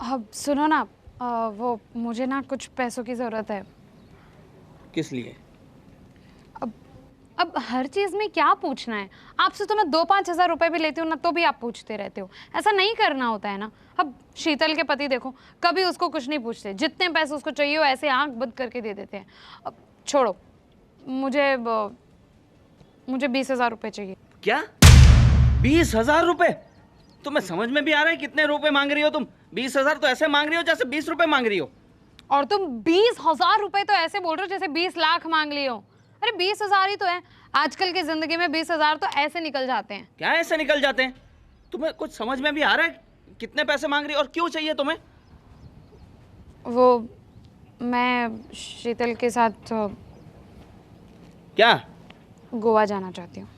अब सुनो ना, वो मुझे ना कुछ पैसों की ज़रूरत है। किस लिए? अब अब हर चीज़ में क्या पूछना है? आपसे तो मैं 2-5 हज़ार रुपए भी लेती हूँ ना, तो भी आप पूछते रहते हो। ऐसा नहीं करना होता है ना। अब शीतल के पति देखो, कभी उसको कुछ नहीं पूछते। जितने पैसे उसको चाहिए हो ऐसे आँख बंद करके दे देते हैं। अब छोड़ो, मुझे 20,000 रुपए चाहिए। क्या? 20,000 रुपए? तुम्हें समझ में भी आ रहा है कितने रुपए मांग रही हो तुम? 20,000 तो ऐसे मांग रही हो जैसे 20 रुपए मांग रही हो। और तुम 20,000 रुपए तो ऐसे बोल रहे हो जैसे 20 लाख मांग लिए हो। अरे 20,000 ही तो है। आजकल की जिंदगी में 20,000 तो ऐसे निकल जाते हैं। क्या ऐसे निकल जाते हैं? तुम्हें कुछ समझ में भी आ रहा है कितने पैसे मांग रही हो और क्यों चाहिए तुम्हें? वो मैं शीतल के साथ क्या? गोवा जाना चाहती हूँ।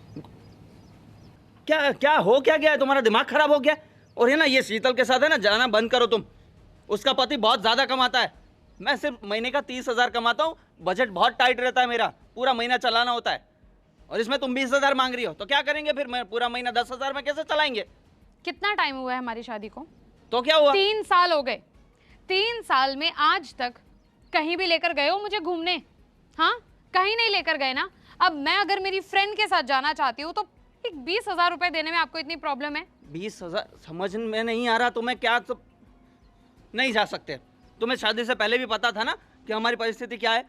क्या क्या हो क्या गया है? तुम्हारा दिमाग खराब हो गया? और ये ना, ये शीतल के साथ है ना, जाना बंद करो तुम। उसका पति बहुत ज्यादा कमाता है। मैं सिर्फ महीने का 30,000 कमाता हूँ। बजट बहुत टाइट रहता है मेरा, पूरा महीना चलाना होता है। और इसमें तुम 20,000 मांग रही हो तो क्या करेंगे फिर? मैं पूरा महीना 10,000 में कैसे चलाएंगे? कितना टाइम हुआ है हमारी शादी को? तो क्या हुआ? 3 साल हो गए। 3 साल में आज तक कहीं भी लेकर गए हो मुझे घूमने? हाँ, कहीं नहीं लेकर गए ना। अब मैं अगर मेरी फ्रेंड के साथ जाना चाहती हूँ तो एक 20,000 रुपए देने में आपको इतनी प्रॉब्लम है? 20,000 समझ में नहीं आ रहा तुम्हें क्या? तो नहीं जा सकते। तुम्हें शादी से पहले भी पता था ना कि हमारी परिस्थिति क्या है,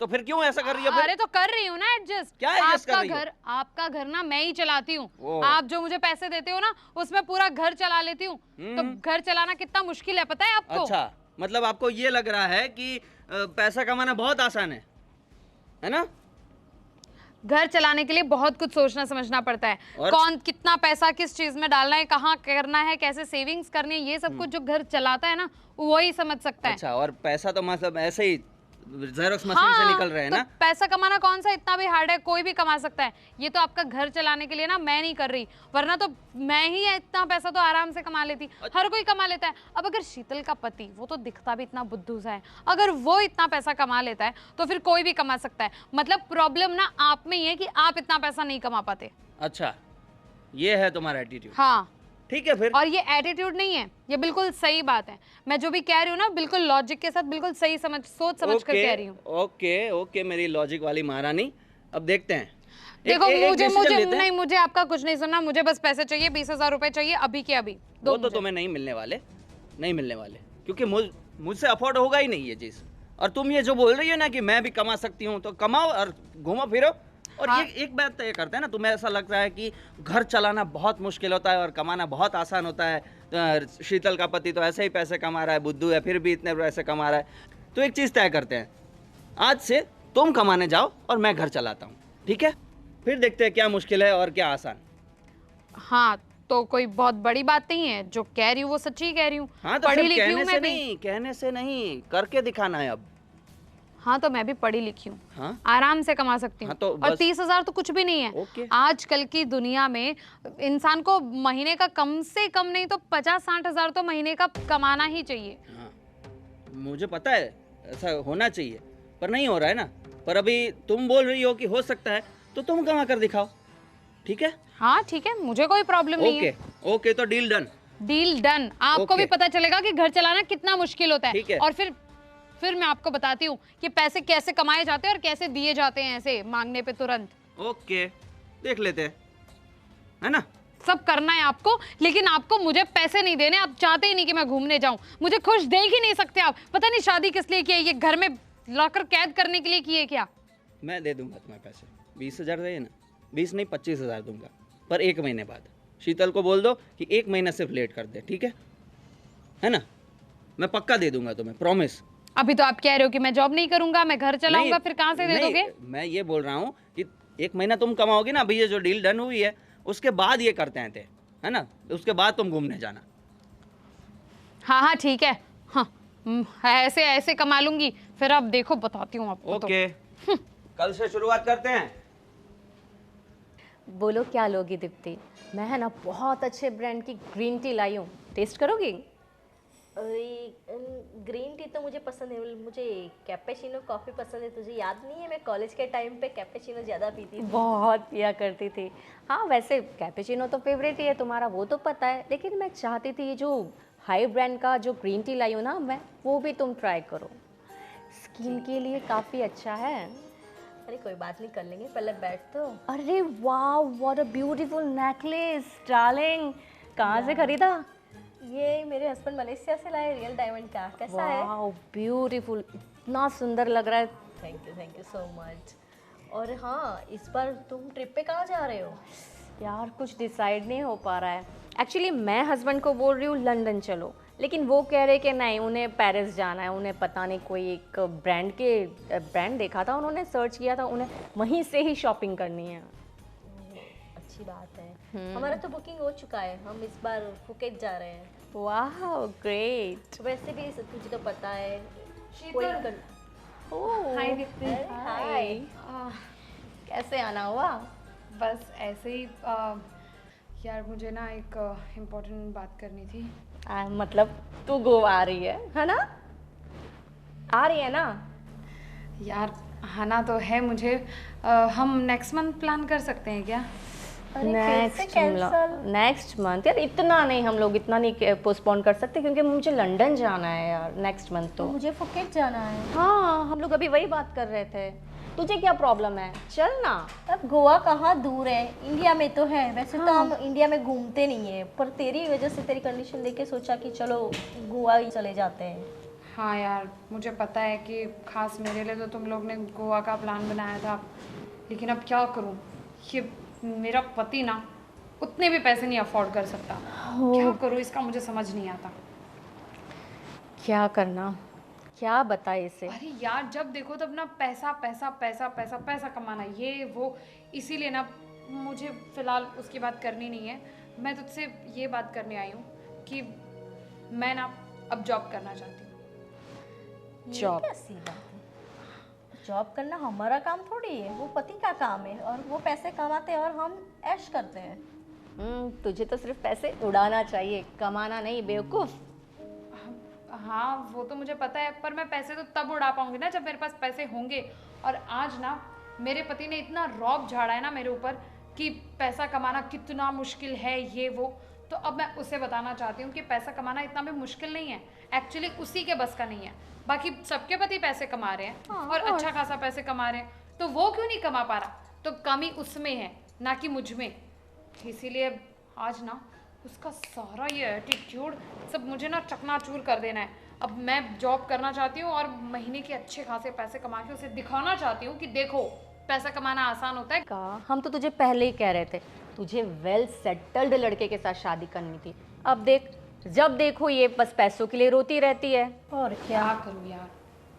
तो फिर क्यों ऐसा कर रही हो? अरे तो कर रही हूँ ना एडजस्ट। क्या एडजस्ट कर रही हो? आपका घर ना मैं ही चलाती हूँ। ओह। आप जो मुझे पैसे देते हो ना उसमें पूरा घर चला लेती हूँ। तो घर चलाना कितना मुश्किल है पता है आपको? अच्छा, मतलब आपको ये लग रहा है कि पैसा कमाना बहुत आसान है ना? घर चलाने के लिए बहुत कुछ सोचना समझना पड़ता है। कौन कितना पैसा किस चीज में डालना है, कहाँ करना है, कैसे सेविंग्स करनी है, ये सब कुछ जो घर चलाता है ना वही समझ सकता है। अच्छा, और पैसा तो मतलब ऐसे ही जेरोक्स मशीन से निकल रहे हैं तो ना? पैसा कमाना कौन सा इतना भी हार्ड है? कोई भी कमा सकता है। ये तो आपका घर चलाने के लिए ना मैं नहीं कर रही, वरना तो मैं ही इतना पैसा तो आराम से कमा लेती। हर कोई कमा लेता है। अब अगर शीतल का पति, वो तो दिखता भी इतना बुद्धू सा है, अगर वो इतना पैसा कमा लेता है तो फिर कोई भी कमा सकता है। मतलब प्रॉब्लम ना आप में ही है कि आप इतना पैसा नहीं कमा पाते। अच्छा, ये है तुम्हारा एटीट्यूड? हाँ, ठीक है फिर। और ये एटीट्यूड नहीं है, ये बिल्कुल सही बात है। मैं जो भी कह रही हूँ ना बिल्कुल लॉजिक के साथ, बिल्कुल सही सोच समझ कर कह रही हूँ। ओके ओके, मेरी लॉजिक वाली महारानी। अब देखते हैं। देखो एक मुझे डिसीजन मुझे लेते हैं। नहीं, मुझे आपका कुछ नहीं सुनना। मुझे बस पैसे चाहिए, 20,000 रुपए चाहिए अभी के अभी। दो वो तो मुझे। तुम्हें नहीं मिलने वाले, नहीं मिलने वाले, क्योंकि मुझसे अफोर्ड होगा ही नहीं ये चीज़। और तुम ये जो बोल रही हो ना कि मैं भी कमा सकती हूँ, तो कमाओ और घूमो फिरो। और हाँ। ये एक बात तय करते हैं ना, तुम्हें ऐसा लगता है कि घर चलाना बहुत मुश्किल होता है और कमाना बहुत आसान होता है। शीतल का पति तो ऐसे ही पैसे कमा रहा है, बुद्धू है, फिर भी इतने पैसे कमा रहा है। तो एक चीज़ तय करते हैं, आज से तुम कमाने जाओ और मैं घर चलाता हूँ, ठीक है? फिर देखते हैं क्या मुश्किल है और क्या आसान। हाँ, तो कोई बहुत बड़ी बात नहीं है। जो कह रही हूँ वो सच्ची कह रही हूँ। हाँ, तो पढ़ी सिर्फ लिखी हूँ कहने से मैं भी। नहीं, कहने से नहीं, करके दिखाना है अब। हाँ, तो मैं भी पढ़ी लिखी हूँ। हाँ, आराम से कमा सकती हूँ। हाँ, तो और बस। 30,000 तो कुछ भी नहीं है। ओके। आजकल की दुनिया में इंसान को महीने का कम से कम नहीं तो 50-60 हजार तो महीने का कमाना ही चाहिए। हाँ, मुझे पता है ऐसा होना चाहिए, पर नहीं हो रहा है ना। पर अभी तुम बोल रही हो कि हो सकता है, तो तुम कमा कर दिखाओ, ठीक है? हाँ ठीक है, मुझे कोई प्रॉब्लम नहीं है। ओके ओके, तो डील डन। Deal done. आपको भी ओके। पता चलेगा कि घर चलाना कितना मुश्किल होता है। ठीक है। और फिर मैं आपको बताती हूँ कि पैसे कैसे कमाए जाते हैं और कैसे दिए जाते हैं ऐसे मांगने पे तुरंत। ओके, देख लेते हैं, है ना? सब करना है आपको, लेकिन आपको मुझे पैसे नहीं देने। आप चाहते ही नहीं कि मैं घूमने जाऊं। मुझे खुश देख ही नहीं सकते आप। पता नहीं शादी किस लिए की है, ये घर में लाकर कैद करने के लिए की है क्या? मैं दे दूंगा तुम्हें पैसे। 20,000 चाहिए ना? 20 नहीं, 25,000 दूंगा, पर 1 महीने बाद। शीतल को बोल दो कि 1 महीना सिर्फ लेट कर दे, ठीक है ना? मैं पक्का दे दूंगा तुम्हें, प्रॉमिस। अभी तो आप कह रहे हो कि मैं जॉब नहीं करूंगा, मैं घर चलाऊंगा, फिर कहाँ से दे नहीं, दोगे? मैं ये बोल रहा हूँ कि 1 महीना तुम कमाओगे ना, अभी ये जो डील डन हुई है उसके बाद ये करते हैं, है ना? उसके बाद तुम घूमने जाना। हाँ हाँ ठीक है। हाँ, ऐसे ऐसे कमा लूंगी, फिर आप देखो, बताती हूँ आपको। ओके, कल से शुरुआत करते हैं। बोलो क्या लोगी दीप्ति? मैं है ना बहुत अच्छे ब्रांड की ग्रीन टी लाई हूँ, टेस्ट करोगी? ग्रीन टी तो मुझे पसंद है, मुझे कैपेचिनो कॉफ़ी पसंद है। तुझे याद नहीं है मैं कॉलेज के टाइम पे कैपेचिनो ज़्यादा पीती थी। बहुत पिया करती थी। हाँ वैसे कैपेचिनो तो फेवरेट ही है तुम्हारा, वो तो पता है, लेकिन मैं चाहती थी ये जो हाई ब्रांड का जो ग्रीन टी लाई हूँ ना मैं, वो भी तुम ट्राई करो, स्किन के लिए काफ़ी अच्छा है। अरे कोई बात नहीं, कर लेंगे, पहले बैठ तो। अरे वाह, what a beautiful necklace darling, कहाँ से खरीदा? ये मेरे हस्बैंड मलेशिया से लाए, रियल डायमंड का। कैसा है? वाह ब्यूटीफुल, इतना सुंदर लग रहा है। Thank you so much. और हाँ, इस बार तुम ट्रिप पे कहाँ जा रहे हो? यार कुछ डिसाइड नहीं हो पा रहा है। एक्चुअली मैं हस्बैंड को बोल रही हूँ लंदन चलो, लेकिन वो कह रहे कि नहीं उन्हें पेरिस जाना है। उन्हें पता नहीं कोई एक ब्रांड देखा था, उन्होंने सर्च किया था, उन्हें वहीं से ही शॉपिंग करनी है। अच्छी बात है। हमारा तो बुकिंग हो चुका है, हम इस बार फुकेत जा रहे हैं। वाह ग्रेट। वैसे भी तुझे तो पता है शीतल, हाय दीप्ति। हाय, कैसे आना हुआ? बस ऐसे ही यार मुझे ना एक इम्पोर्टेंट बात करनी थी। मतलब तू गोवा आ रही है ना? आ रही है ना? यार आना तो है मुझे। हम नेक्स्ट मंथ प्लान कर सकते हैं क्या? नेक्स्ट मंथ यार, इतना नहीं, हम लोग इतना नहीं पोस्टपोन कर सकते क्योंकि मुझे लंदन जाना है यार नेक्स्ट मंथ। तो मुझे फुकेत जाना है। हाँ, हम लोग अभी वही बात कर रहे थे। तुझे क्या प्रॉब्लम है? चल ना। अब गोवा कहाँ दूर है, इंडिया में तो है। वैसे तो हम इंडिया में घूमते नहीं है, पर तेरी वजह से, तेरी कंडीशन देख के सोचा कि चलो गोवा ही चले जाते हैं। हाँ यार, मुझे पता है कि खास मेरे लिए तो तुम लोग ने गोवा का प्लान बनाया था, लेकिन अब क्या करूँ, ये मेरा पति ना उतने भी पैसे नहीं अफोर्ड कर सकता। क्या करूँ इसका मुझे समझ नहीं आता। क्या करना, क्या बताए इसे? अरे यार, जब देखो तब ना पैसा पैसा पैसा पैसा पैसा कमाना, ये वो, इसीलिए ना मुझे फ़िलहाल उसकी बात करनी नहीं है। मैं तुझसे ये बात करने आई हूँ कि मैं ना अब जॉब करना चाहती हूँ। जॉब? कैसी बात है? जॉब करना हमारा काम थोड़ी है, वो पति का काम है, और वो पैसे कमाते हैं और हम ऐश करते हैं। तुझे तो सिर्फ पैसे उड़ाना चाहिए, कमाना नहीं, बेवकूफ। हाँ वो तो मुझे पता है, पर मैं पैसे तो तब उड़ा पाऊंगी ना जब मेरे पास पैसे होंगे। और आज ना मेरे पति ने इतना रौब झाड़ा है ना मेरे ऊपर कि पैसा कमाना कितना मुश्किल है, ये वो। तो अब मैं उसे बताना चाहती हूँ कि पैसा कमाना इतना भी मुश्किल नहीं है, एक्चुअली उसी के बस का नहीं है। बाकी सबके पति पैसे कमा रहे हैं और अच्छा खासा पैसे कमा रहे हैं, तो वो क्यों नहीं कमा पा रहा? तो कमी उसमें है ना कि मुझ में। इसीलिए आज ना उसका सारा ये एटीट्यूड सब मुझे ना चकनाचूर कर देना है। अब मैं जॉब करना चाहती हूँ और महीने के अच्छे खासे पैसे कमा के उसे दिखाना चाहती हूँ कि देखो पैसा कमाना आसान होता है। हम तो तुझे पहले ही कह रहे थे, तुझे वेल सेटल्ड लड़के के साथ शादी करनी थी। अब देख, जब देखो ये बस पैसों के लिए रोती रहती है। और क्या करूँ यार,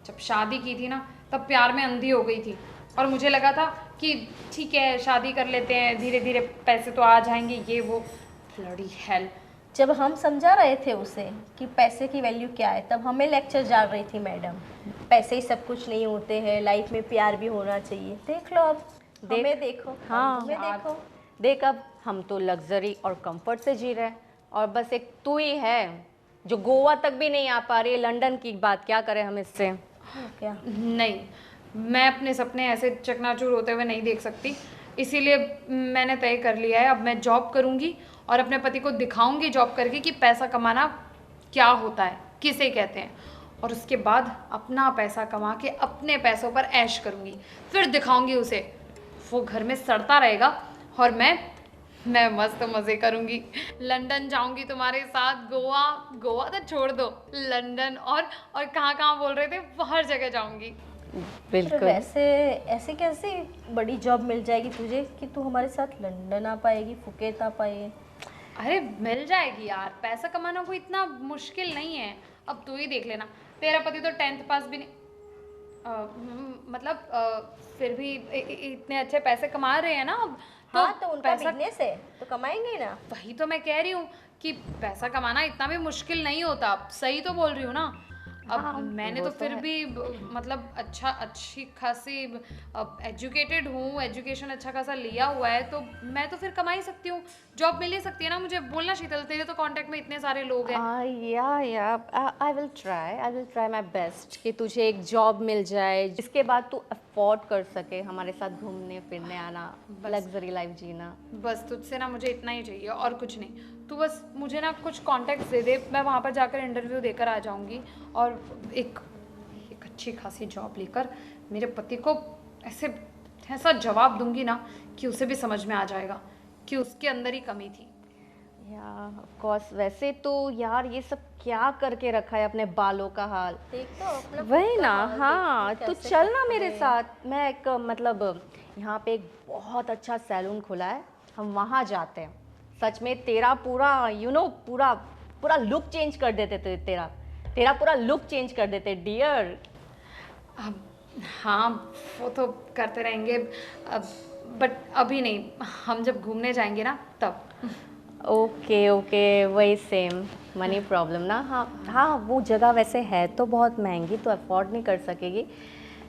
जब शादी की थी ना तब प्यार में अंधी हो गई थी और मुझे लगा था कि ठीक है शादी कर लेते हैं, धीरे धीरे पैसे तो आ जाएंगे, ये वो। Bloody hell. जब हम समझा रहे थे उसे कि पैसे की वैल्यू क्या है, तब हमें लेक्चर डाल रही थी मैडम, पैसे ही सब कुछ नहीं होते हैं, लाइफ में प्यार भी होना चाहिए। देख लो अब, हमें देखो। हाँ, हमें देखो। देख अब हम तो लग्जरी और कंफर्ट से जी रहे हैं, और बस एक तू ही है जो गोवा तक भी नहीं आ पा रही है। लंदन की बात क्या करें हम इससे? क्या? नहीं, मैं अपने सपने ऐसे चकनाचूर होते हुए नहीं देख सकती, इसीलिए मैंने तय कर लिया है अब मैं जॉब करूँगी और अपने पति को दिखाऊंगी जॉब करके कि पैसा कमाना क्या होता है, किसे कहते हैं, और उसके बाद अपना पैसा कमा के अपने पैसों पर ऐश करूँगी। फिर दिखाऊंगी उसे, वो घर में सड़ता रहेगा और मैं मस्त मज़े करूँगी। लंदन जाऊँगी तुम्हारे साथ, गोवा तो छोड़ दो, लंदन और कहाँ बोल रहे थे, वो हर जगह जाऊँगी। बिल्कुल। वैसे ऐसे कैसे बड़ी जॉब मिल जाएगी तुझे कि तू हमारे साथ लंदन आ पाएगी, फुकेत आ पाएगी? अरे मिल जाएगी यार, पैसा कमाना कोई इतना मुश्किल नहीं है। अब तू ही देख लेना, तेरा पति तो 10th पास भी नहीं, फिर भी इतने अच्छे पैसे कमा रहे हैं ना अब। हाँ, तो उनका बिजनेस है तो कमाएंगे ना। वही तो मैं कह रही हूँ कि पैसा कमाना इतना भी मुश्किल नहीं होता। अब सही तो बोल रही हूँ ना। अब मैंने तो फिर भी मतलब अच्छी खासी एजुकेटेड हूँ, एजुकेशन अच्छा खासा लिया हुआ है, तो मैं तो फिर कमा ही सकती हूँ, जॉब मिल ही सकती है ना मुझे। बोलना शीतल, तेरे तो कांटेक्ट में इतने सारे लोग हैं। I will try my best कि तुझे एक जॉब मिल जाए, जिसके बाद तू अफोर्ड कर सके हमारे साथ घूमने फिरने आना, लग्जरी लाइफ जीना। बस तुझसे ना मुझे इतना ही चाहिए और कुछ नहीं। तू बस मुझे ना कुछ कॉन्टैक्ट्स दे दे, मैं वहाँ पर जाकर इंटरव्यू देकर आ जाऊँगी और एक एक अच्छी खासी जॉब लेकर मेरे पति को ऐसे ऐसा जवाब दूंगी ना कि उसे भी समझ में आ जाएगा कि उसके अंदर ही कमी थी। या ऑफ कोर्स। वैसे तो यार ये सब क्या करके रखा है अपने बालों का हाल। देख तो अपना वही ना, हाल हाँ देखो तू कैसे चल ना करते मेरे हैं। साथ। मैं एक मतलब यहाँ पे एक बहुत अच्छा सैलून खुला है, हम वहाँ जाते हैं। सच में तेरा पूरा पूरा पूरा लुक चेंज कर देते तेरा तेरा पूरा लुक चेंज कर देते डियर। अब हाँ वो तो करते रहेंगे अब, बट अभी नहीं, हम जब घूमने जाएंगे ना तब। ओके ओके, वही सेम मनी प्रॉब्लम ना। हाँ हाँ, वो जगह वैसे है तो बहुत महंगी, तो अफोर्ड नहीं कर सकेगी।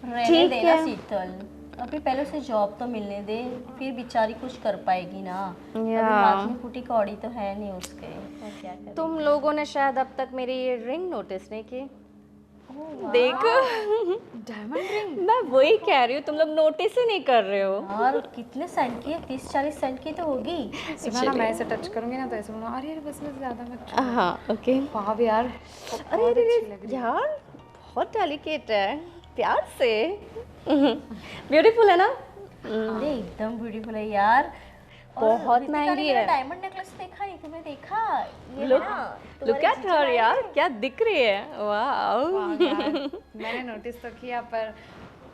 रहने ठीक देना है। शीतल, अभी पहले उसे जॉब तो मिलने दे, फिर बेचारी कुछ कर पाएगी ना। अभी या। हाथ में फूटी कौड़ी तो है नहीं उसके, तो क्या करें। तुम लोगों ने शायद अब तक मेरी ये रिंग नोटिस नहीं की। देख डायमंड रिंग। मैं वही कह रही हूँ, तुम लोग नोटिस ही नहीं कर रहे हो। और कितने सेंट की है? 30-40 सेंट की तो होगी। सुना ना, मैं ऐसे टच करूंगी ना तो ऐसे बोलूँगा अरे बस में ज़्यादा मत छू। हाँ ओके। वाह यार, अरे बहुत अरे अच्छी लग रही है। यार बहुत डेलिकेट है, प्यार से। ब्यूटीफुल है ना? अरे एकदम ब्यूटीफुल है यार। बहुत महंगी है। डायमंड नेकलेस देखा नहीं तुमने? देखा ये लुक है ना, लुक तुम्हारे एट जीजू हर लाए यार, थे। क्या दिख रही है। वाह। वाह यार, मैंने नोटिस तो किया, पर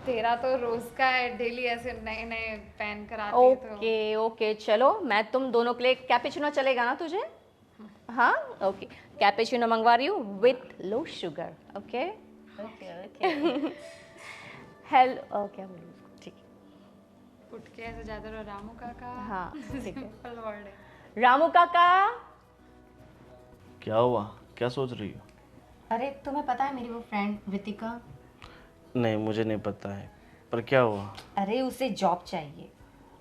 तेरा तो रोज का है, डेली ऐसे नए नए पहन कर आती है तो। ओके ओके, चलो मैं तुम दोनों के लिए कैपेचिनो चलेगा ना तुझे? हाँ ओके, कैपेचिनो मंगवा रही हूँ with low sugar. Okay okay okay. Hello क्या बोलूँ उसको, ठीक है। उठ के ऐसे जाते रहो रामू काका। हाँ ठीक है। सिंपल वर्ड है। रामू काका। क्या हुआ, क्या सोच रही हो? अरे तुम्हें पता है मेरी वो फ्रेंड रितिका? नहीं, मुझे नहीं पता है, पर क्या हुआ? अरे उसे जॉब चाहिए,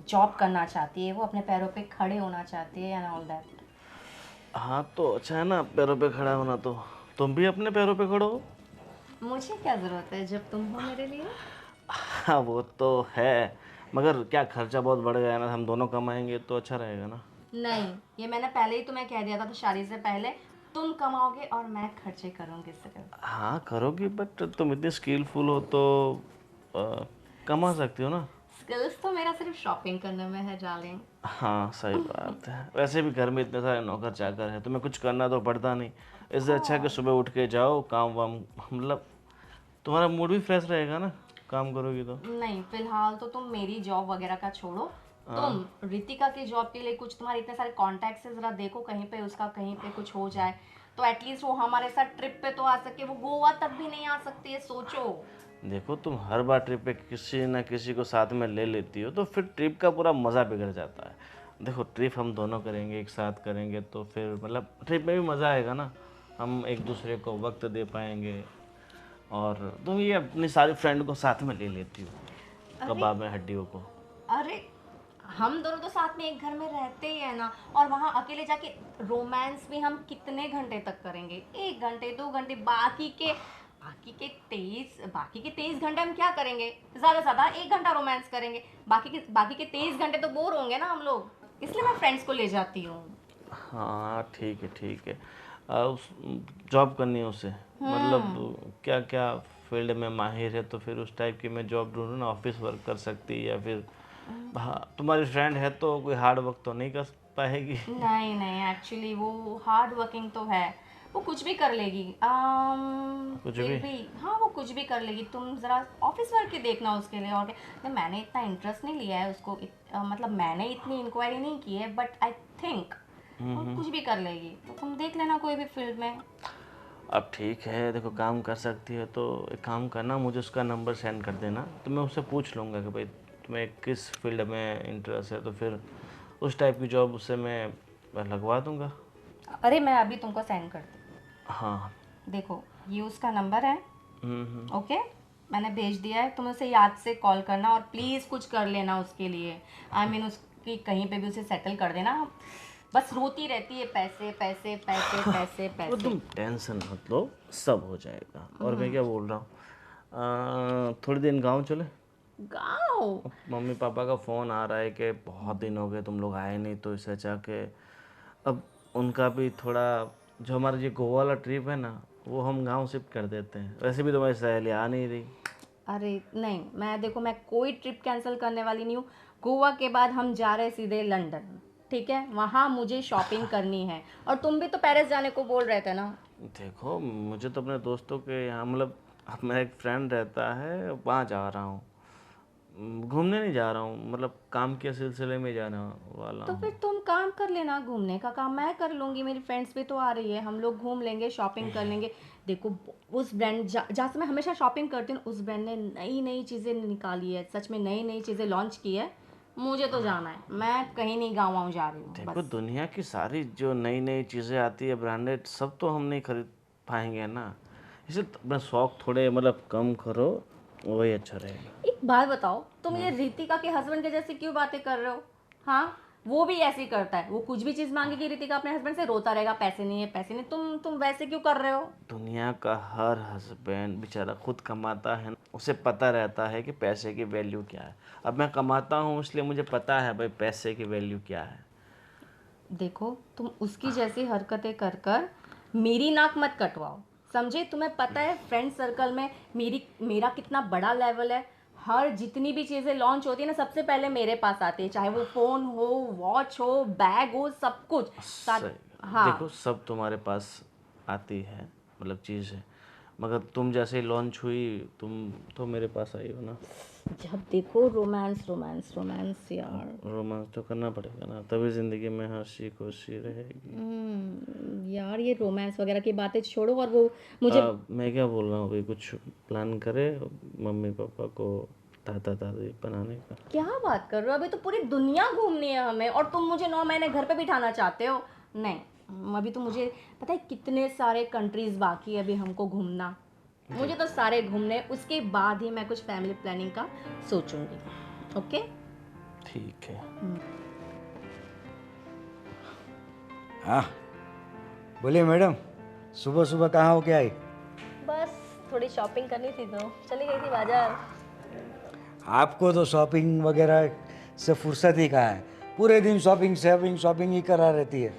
जॉब करना चाहती है वो, अपने पैरों पे खड़े होना चाहती है एंड ऑल दैट। हाँ तो अच्छा है ना, पैरों पे खड़ा होना। तो तुम भी अपने पैरों पे खड़ो हो। मुझे क्या ज़रूरत है जब तुम हो मेरे लिए? हाँ वो तो है, मगर क्या खर्चा बहुत बढ़ गया है ना, हम दोनों कमाएंगे तो अच्छा रहेगा ना। नहीं, ये मैंने पहले ही तुम्हें कह दिया था, तो शादी से पहले तुम कमाओगे और मैं खर्चे करूँगी सिर्फ। हाँ करोगी, बट तुम इतनी स्किलफुल हो तो कमा सकती हो ना। स्किल्स तो मेरा सिर्फ शॉपिंग करने में है डार्लिंग। हाँ सही बात है, वैसे भी घर में इतने सारे नौकर चाकर हैं, तुम्हें कुछ करना तो पड़ता नहीं। इससे अच्छा है कि सुबह उठ के जाओ काम वाम, मतलब तुम्हारा मूड भी फ्रेश रहेगा ना, काम करोगी तो। नहीं, फिलहाल तो तुम मेरी जॉब वगैरह का छोड़ो, तुम रितिका की जॉब के लिए कुछ, तुम्हारे इतने सारे कॉन्टैक्ट्स है, जरा देखो कहीं पे उसका कहीं पे कुछ हो जाए तो एटलीस्ट वो हमारे साथ ट्रिप पे तो आ सके। वो गोवा तक भी नहीं आ सकती है, सोचो। देखो तुम हर बार ट्रिप पे किसी ना किसी को साथ में ले लेती हो, तो फिर ट्रिप का पूरा मज़ा बिगड़ जाता है। देखो ट्रिप हम दोनों करेंगे, एक साथ करेंगे, तो फिर मतलब ट्रिप में भी मज़ा आएगा ना, हम एक दूसरे को वक्त दे पाएंगे। और तुम ये अपनी सारी फ्रेंड को साथ में ले लेती हो, कबाब में हड्डियों को। अरे हम दोनों तो साथ में एक घर में रहते ही है ना, और वहाँ अकेले जाके रोमांस भी हम कितने घंटे तक करेंगे? 1 घंटे 2 घंटे, बाकी के 23 घंटे हम क्या करेंगे? ज़्यादा से ज़्यादा 1 घंटा रोमांस करेंगे, बाकी के 23 घंटे तो बोर होंगे ना हम लोग, इसलिए मैं फ्रेंड्स को ले जाती हूँ। हाँ ठीक है ठीक है। उस जॉब करनी है उसे, मतलब क्या क्या फील्ड में माहिर है, तो फिर उस टाइप की मैं जॉब ढूंढूँ ना, ऑफिस वर्क कर सकती है, या फिर हाँ तुम्हारी फ्रेंड है तो कोई हार्ड वर्क तो नहीं कर पाएगी। नहीं नहीं, एक्चुअली वो हार्ड वर्किंग तो है, वो कुछ भी कर लेगी। कुछ फिर भी? हाँ वो कुछ भी कर लेगी, तुम ज़रा ऑफिस वर्क ही देखना उसके लिए। और क्या, मैंने इतना इंटरेस्ट नहीं लिया है उसको, मतलब मैंने इतनी इंक्वायरी नहीं की है, बट आई थिंक वो कुछ भी कर लेगी, तो तुम देख लेना कोई भी फील्ड में। अब ठीक है, देखो काम कर सकती है तो एक काम करना, मुझे उसका नंबर सेंड कर देना, तो मैं उससे पूछ लूँगा कि भाई तुम्हें किस फील्ड में इंटरेस्ट है, तो फिर उस टाइप की जॉब उससे मैं लगवा दूँगा। अरे मैं अभी तुमको सेंड करती हूँ, हाँ। देखो ये उसका नंबर है। हम्म। ओके, मैंने भेज दिया है, तुम उसे याद से कॉल करना और प्लीज़ कुछ कर लेना उसके लिए। आई मीन उसकी कहीं पे भी उसे सेटल कर देना, बस रोती रहती है पैसे पैसे पैसे पैसे तो पैसे। तुम टेंशन मत लो, सब हो जाएगा। और मैं क्या बोल रहा हूँ, थोड़ी दिन गांव चले? गाँव? मम्मी पापा का फ़ोन आ रहा है कि बहुत दिन हो गए तुम लोग आए नहीं, तो इससे अच्छा कि अब उनका भी थोड़ा, जो हमारा ये गोवा वाला ट्रिप है ना, वो हम गांव शिफ्ट कर देते हैं। वैसे भी तुम्हारी सहेली आ नहीं रही। अरे नहीं, मैं देखो, मैं कोई ट्रिप कैंसिल करने वाली नहीं हूँ। गोवा के बाद हम जा रहे हैं सीधे लंदन, ठीक है? वहाँ मुझे शॉपिंग करनी है। और तुम भी तो पेरिस जाने को बोल रहे थे ना? देखो, मुझे तो अपने दोस्तों के यहाँ, मतलब अब मेरा एक फ्रेंड रहता है, वहाँ जा रहा हूँ। घूमने नहीं जा रहा हूँ, मतलब काम के सिलसिले में जाने वाला तो हूँ। फिर तुम काम कर लेना, घूमने का काम मैं कर लूँगी। मेरी फ्रेंड्स भी तो आ रही है, हम लोग घूम लेंगे, शॉपिंग कर लेंगे। देखो, उस ब्रांड जहाँ से मैं हमेशा शॉपिंग करती हूँ, उस ब्रांड ने नई नई चीज़ें निकाली है, सच में नई नई चीज़ें लॉन्च की है। मुझे तो जाना है, मैं कहीं नहीं गाँव वाँव जा रही हूँ देखो, बस। दुनिया की सारी जो नई नई चीज़ें आती है ब्रांडेड, सब तो हम नहीं खरीद पाएंगे ना। इसे अपना शौक थोड़े मतलब कम करो, वही अच्छा रहेगा। एक बात बताओ, तुम ये रितिका के हस्बैंड के जैसे क्यों बातें कर रहे हो? हाँ, वो भी ऐसे ही करता है। वो कुछ भी चीज़ मांगेगी रितिका अपने हस्बैंड से, रोता रहेगा, पैसे नहीं है, पैसे नहीं। तुम वैसे क्यों कर रहे हो? दुनिया का हर हस्बैंड बेचारा खुद कमाता है, उसे पता रहता है कि पैसे की वैल्यू क्या है। अब मैं कमाता हूँ, इसलिए मुझे पता है भाई पैसे की वैल्यू क्या है। देखो, तुम उसकी जैसी हरकतें कर कर मेरी नाक मत कटवाओ, समझे? तुम्हें पता है फ्रेंड सर्कल में मेरा कितना बड़ा लेवल है। हर जितनी भी चीज़ें लॉन्च होती है ना, सबसे पहले मेरे पास आती है, चाहे वो फ़ोन हो, वॉच हो, बैग हो, सब कुछ सही। हाँ। देखो, सब तुम्हारे पास आती है, मतलब चीज़ है, मगर तुम जैसे लॉन्च हुई, तुम तो मेरे पास आई हो ना। जब देखो रोमांस रोमांस रोमांस यार। रोमांस तो करना पड़ेगा ना, तभी ज़िंदगी में हंसी खुशी रहेगी। यार, ये रोमांस वगैरह की बातें छोड़ो। और वो मुझे मैं क्या बोल रहा हूँ, अभी कुछ प्लान करे मम्मी पापा को दादा दादी बनाने का। क्या बात कर रहे हो? अभी तो पूरी दुनिया घूमनी है हमें, और तुम मुझे 9 महीने घर पे बिठाना चाहते हो? नहीं, अभी तो मुझे पता है कितने सारे कंट्रीज बाकी है अभी हमको घूमना। मुझे तो सारे घूमने, उसके बाद ही मैं कुछ फैमिली प्लानिंग का सोचूंगी। ओके? ठीक है। हाँ, बोलिए मैडम, सुबह सुबह कहाँ हो के आई? बस थोड़ी शॉपिंग करनी थी तो चली गई थी बाजार। आपको तो शॉपिंग वगैरह से फुर्सत ही कहाँ है, पूरे दिन शॉपिंग शॉपिंग शॉपिंग ही करा रहती है।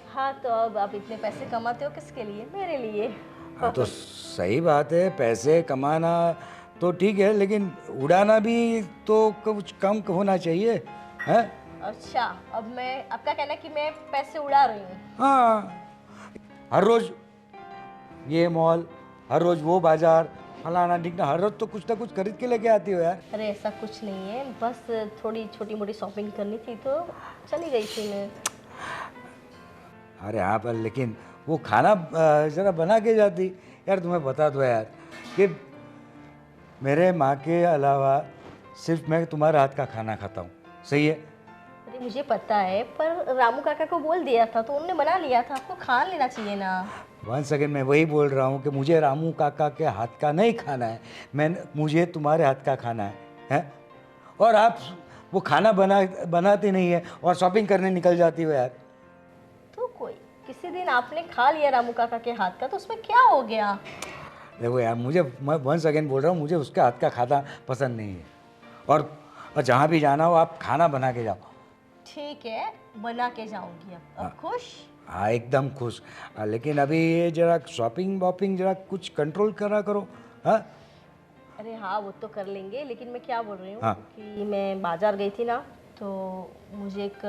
हाँ, तो अब आप इतने पैसे कमाते हो किसके लिए? मेरे लिए। हाँ, तो सही बात है, पैसे कमाना तो ठीक है, लेकिन उड़ाना भी तो कुछ कम होना चाहिए, हैं? अच्छा, अब मैं, आपका कहना है कि मैं पैसे उड़ा रही हूँ? हाँ, हर रोज ये मॉल, हर रोज वो बाजार, फलाना ढिकना, हर रोज तो कुछ ना कुछ खरीद के लेके आती हो यार। अरे ऐसा कुछ नहीं है, बस थोड़ी छोटी मोटी शॉपिंग करनी थी तो चली गई थी मैं। अरे हाँ, पर लेकिन वो खाना ज़रा बना के जाती यार। तुम्हें बता दो यार कि मेरे माँ के अलावा सिर्फ मैं तुम्हारे हाथ का खाना खाता हूँ, सही है? अरे मुझे पता है, पर रामू काका को बोल दिया था तो उन्होंने बना लिया था, आपको खा लेना चाहिए ना। वन सेकेंड, मैं वही बोल रहा हूँ कि मुझे रामू काका के हाथ का नहीं खाना है, मुझे तुम्हारे हाथ का खाना है? और आप वो खाना बनाती नहीं है और शॉपिंग करने निकल जाती हो यार। तो कोई किसी दिन आपने खा लिया रामू काका के हाथ का तो उसमें क्या हो गया? देखो यार, मैं वन सेकेंड बोल रहा हूँ, मुझे उसके हाथ का खाना पसंद नहीं है। और जहाँ भी जाना हो आप खाना बना के जाओ। ठीक है, बना के जाऊंगी। अब खुश? हाँ, एकदम खुश। लेकिन अभी ये जरा शॉपिंग वॉपिंग जरा कुछ कंट्रोल करा करो। हाँ, अरे हाँ, वो तो कर लेंगे, लेकिन मैं क्या बोल रही हूँ हाँ। कि मैं बाजार गई थी ना, तो मुझे एक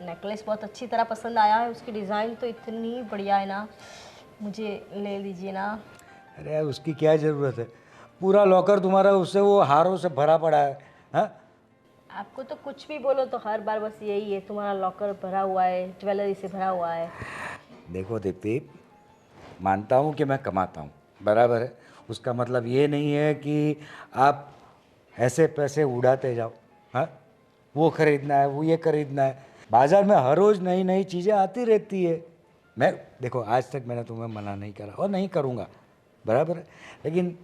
नेकलेस बहुत अच्छी तरह पसंद आया है। उसकी डिज़ाइन तो इतनी बढ़िया है ना, मुझे ले लीजिए ना। अरे यार, उसकी क्या ज़रूरत है? पूरा लॉकर तुम्हारा उससे, वो हारों से भरा पड़ा है। हाँ, आपको तो कुछ भी बोलो तो हर बार बस यही है, तुम्हारा लॉकर भरा हुआ है, ज्वेलरी से भरा हुआ है। देखो दीप्ति, मानता हूँ कि मैं कमाता हूँ, बराबर है। उसका मतलब ये नहीं है कि आप ऐसे पैसे उड़ाते जाओ। हाँ, वो खरीदना है, वो ये खरीदना है। बाज़ार में हर रोज़ नई नई चीज़ें आती रहती है। मैं देखो, आज तक मैंने तुम्हें मना नहीं करा और नहीं करूँगा, बराबर है। लेकिन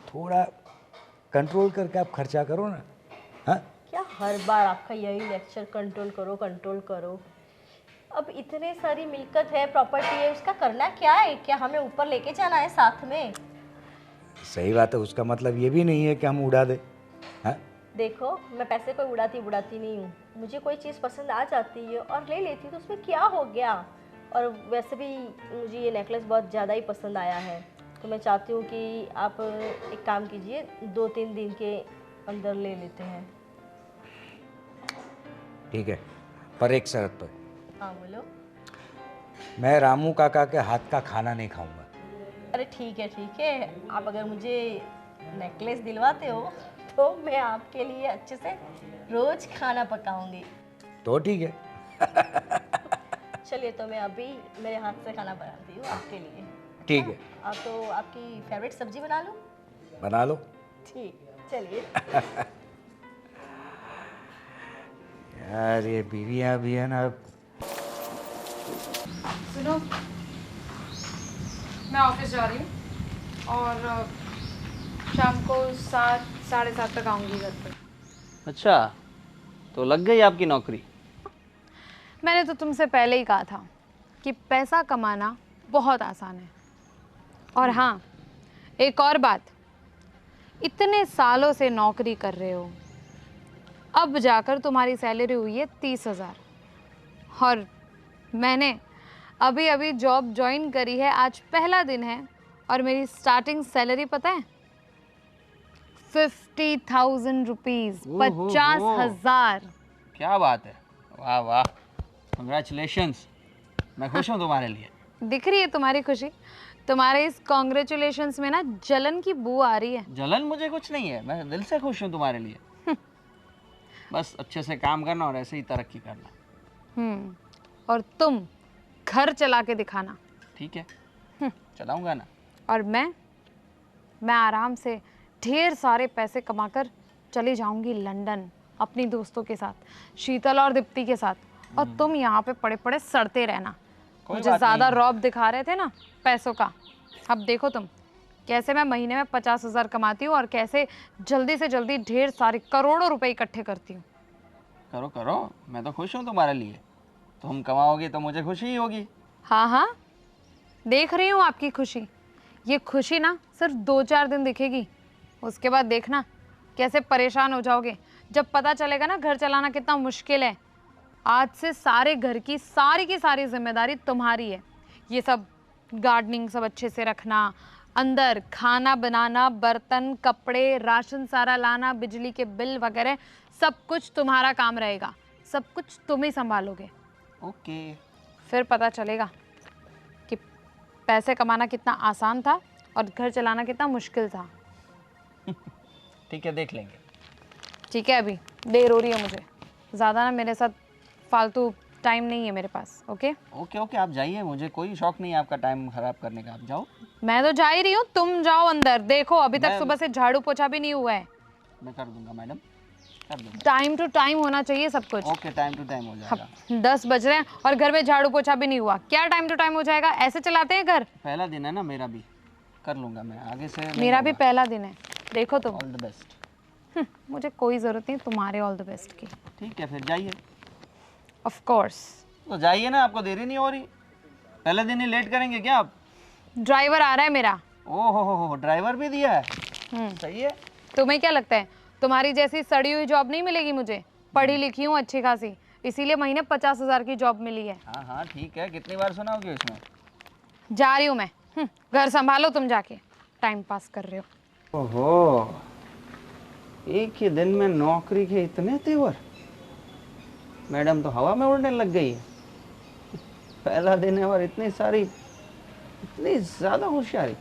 थोड़ा कंट्रोल करके आप खर्चा करो ना। हाँ, क्या हर बार आपका यही लेक्चर, कंट्रोल करो कंट्रोल करो? अब इतने सारी मिलकत है, प्रॉपर्टी है, उसका करना क्या है? क्या हमें ऊपर लेके जाना है साथ में? सही बात है। उसका मतलब ये भी नहीं है कि हम उड़ा दें। हाँ? देखो, मैं पैसे कोई उड़ाती नहीं हूँ। मुझे कोई चीज़ पसंद आ जाती है और ले लेती हूँ, तो उसमें क्या हो गया। और वैसे भी मुझे ये नेकलेस बहुत ज़्यादा ही पसंद आया है, तो मैं चाहती हूँ कि आप एक काम कीजिए, 2-3 दिन के अंदर ले लेते हैं। ठीक है, पर एक शर्त पर। हाँ बोलो। मैं रामू काका के हाथ का खाना नहीं खाऊंगा। अरे ठीक है, आप अगर मुझे नेकलेस दिलवाते हो तो मैं आपके लिए अच्छे से रोज खाना पकाऊंगी। तो ठीक है। चलिए, तो मैं अभी मेरे हाथ से खाना बनाती हूँ आपके लिए। ठीक है, आप तो आपकी फेवरेट सब्जी बना लो। बना लो। ठीक, चलिए। यार ये बीवियाँ भी है ना। सुनो, मैं ऑफिस जा रही हूँ और शाम को 7-7:30 तक आऊँगी घर पर। अच्छा, तो लग गई आपकी नौकरी? मैंने तो तुमसे पहले ही कहा था कि पैसा कमाना बहुत आसान है। और हाँ, एक और बात, इतने सालों से नौकरी कर रहे हो, अब जाकर तुम्हारी सैलरी हुई है 30,000 और मैंने अभी अभी जॉब ज्वाइन करी है, आज पहला दिन है और मेरी स्टार्टिंग सैलरी पता है 50,000 रुपीज़, 50,000। क्या बात है, वाह वाह, कंग्रेचुलेशंस। मैं खुश हूँ तुम्हारे लिए। दिख रही है तुम्हारी खुशी? तुम्हारे इस कॉन्ग्रेचुलेशंस में ना जलन की बू आ रही है। जलन मुझे कुछ नहीं है, मैं दिल से खुश हूँ तुम्हारे लिए। बस अच्छे से काम करना और ऐसे ही तरक्की करना। और तुम घर चला के दिखाना। ठीक है, चलाऊंगा ना। और मैं आराम से ढेर सारे पैसे कमाकर चली जाऊंगी लंदन अपनी दोस्तों के साथ, शीतल और दीप्ति के साथ, और तुम यहाँ पे पड़े पड़े सड़ते रहना। मुझे ज़्यादा रौब दिखा रहे थे ना पैसों का, अब देखो तुम कैसे मैं महीने में 50,000 कमाती हूँ और कैसे जल्दी से जल्दी ढेर सारे करोड़ों रुपए इकट्ठे करती हूँ। करो करो, मैं तो खुश हूँ तुम्हारे लिए। तुम कमाओगी तो मुझे खुशी ही होगी। हाँ, देख रही हूँ आपकी खुशी। ये खुशी ना सिर्फ 2-4 दिन दिखेगी, उसके बाद देखना कैसे परेशान हो जाओगे जब पता चलेगा ना घर चलाना कितना मुश्किल है। आज से सारे घर की सारी जिम्मेदारी तुम्हारी है। ये सब गार्डनिंग सब अच्छे से रखना, अंदर खाना बनाना, बर्तन, कपड़े, राशन सारा लाना, बिजली के बिल वगैरह सब कुछ तुम्हारा काम रहेगा। सब कुछ तुम ही संभालोगे। ओके। फिर पता चलेगा कि पैसे कमाना कितना आसान था और घर चलाना कितना मुश्किल था। ठीक है, देख लेंगे। ठीक है, अभी देर हो रही है मुझे, ज़्यादा ना मेरे साथ फालतू टाइम नहीं है मेरे पास। ओके ओके, आप जाइए, मुझे कोई शौक नहीं है आपका टाइम खराब करने का। आप जाओ। मैं तो जा ही रही हूँ, तुम जाओ अंदर। देखो अभी तक सुबह से झाड़ू पोछा भी नहीं हुआ है। मैं कर दूंगा मैडम, कर दूंगा। टाइम टू टाइम होना चाहिए सब कुछ। ओके, टाइम टू टाइम हो जाएगा। 10 बज रहे हैं और घर में झाड़ू पोछा भी नहीं हुआ। क्या टाइम टू टाइम हो जाएगा? ऐसे चलाते हैं घर? पहला दिन है ना मेरा भी, कर लूंगा मैं, आगे से मेरा भी पहला दिन है। देखो तुम, ऑल द बेस्ट। मुझे कोई ज़रूरत नहीं तुम्हारे ऑल द बेस्ट की। ठीक है, फिर जाइए। Of course. तो जाइए ना, आपको देरी नहीं हो रही? पहले दिन ही लेट करेंगे क्या आप? ड्राइवर आ रहा है मेरा। ओहो, ड्राइवर भी दिया है। सही है। तुम्हें क्या लगता है तुम्हारी जैसी सड़ी हुई जॉब नहीं मिलेगी मुझे? पढ़ी लिखी हूँ अच्छी खासी, इसीलिए महीने 50,000 की जॉब मिली है। हाँ ठीक है, कितनी बार सुनाओगे इसमें? जा रही हूँ मैं। घर संभालो तुम जाके, टाइम पास कर रहे हो। ओहो, एक ही दिन में नौकरी के इतने तेवर। मैडम तो हवा में उड़ने लग गई है। पहला दिन है और इतनी ज़्यादा होशियारी।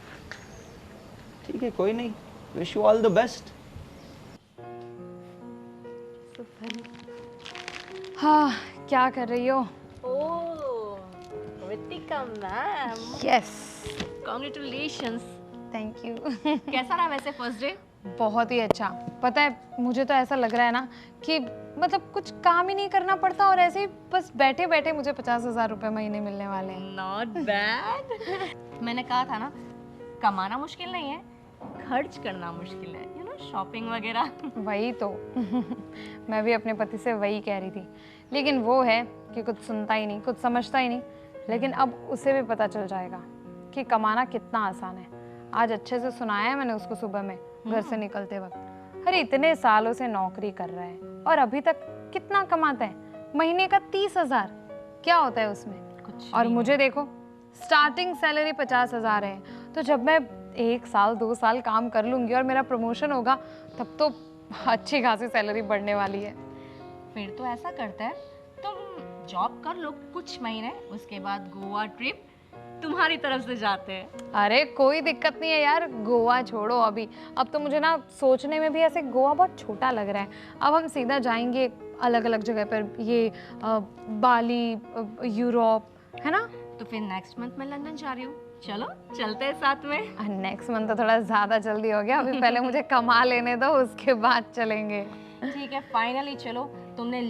ठीक है, कोई नहीं, wish you all the best. हाँ, क्या कर रही हो? Oh Ritika ma'am, yes, congratulations. Thank you. कैसा रहा वैसे फर्स्ट डे? बहुत ही अच्छा। पता है, मुझे तो ऐसा लग रहा है ना कि मतलब कुछ काम ही नहीं करना पड़ता और ऐसे ही बस बैठे बैठे मुझे 50,000 रुपये महीने मिलने वाले हैं। Not bad. मैंने कहा था ना, कमाना मुश्किल नहीं है, खर्च करना मुश्किल है। यू नो, शॉपिंग वगैरह। वही तो। मैं भी अपने पति से वही कह रही थी, लेकिन वो है कि कुछ सुनता ही नहीं, कुछ समझता ही नहीं। लेकिन अब उसे भी पता चल जाएगा कि कमाना कितना आसान है। आज अच्छे से सुनाया है मैंने उसको सुबह में घर से निकलते वक्त। अरे इतने सालों से नौकरी कर रहा है और अभी तक कितना कमाता है? महीने का 30,000। क्या होता है उसमें? कुछ और मुझे देखो, स्टार्टिंग सैलरी 50,000 है। तो जब मैं 1 साल 2 साल काम कर लूंगी और मेरा प्रमोशन होगा, तब तो अच्छी खासी सैलरी बढ़ने वाली है। फिर तो ऐसा करते हैं, तुम जॉब कर लो कुछ महीने, उसके बाद गोवा ट्रिप तुम्हारी तरफ से जाते हैं। अरे कोई दिक्कत नहीं है यार, गोवा छोड़ो अभी। अब तो मुझे ना सोचने में भी ऐसे गोवा बहुत छोटा लग रहा है। अब हम सीधा जाएंगे अलग अलग जगह पर, ये बाली, यूरोप, है ना? तो फिर नेक्स्ट मंथ मैं लंदन जा रही हूँ, चलो चलते हैं साथ में। नेक्स्ट मंथ तो थोड़ा ज़्यादा जल्दी हो गया, अभी पहले मुझे कमा लेने दो, उसके बाद चलेंगे। ठीक है, फाइनली चलो, तुमने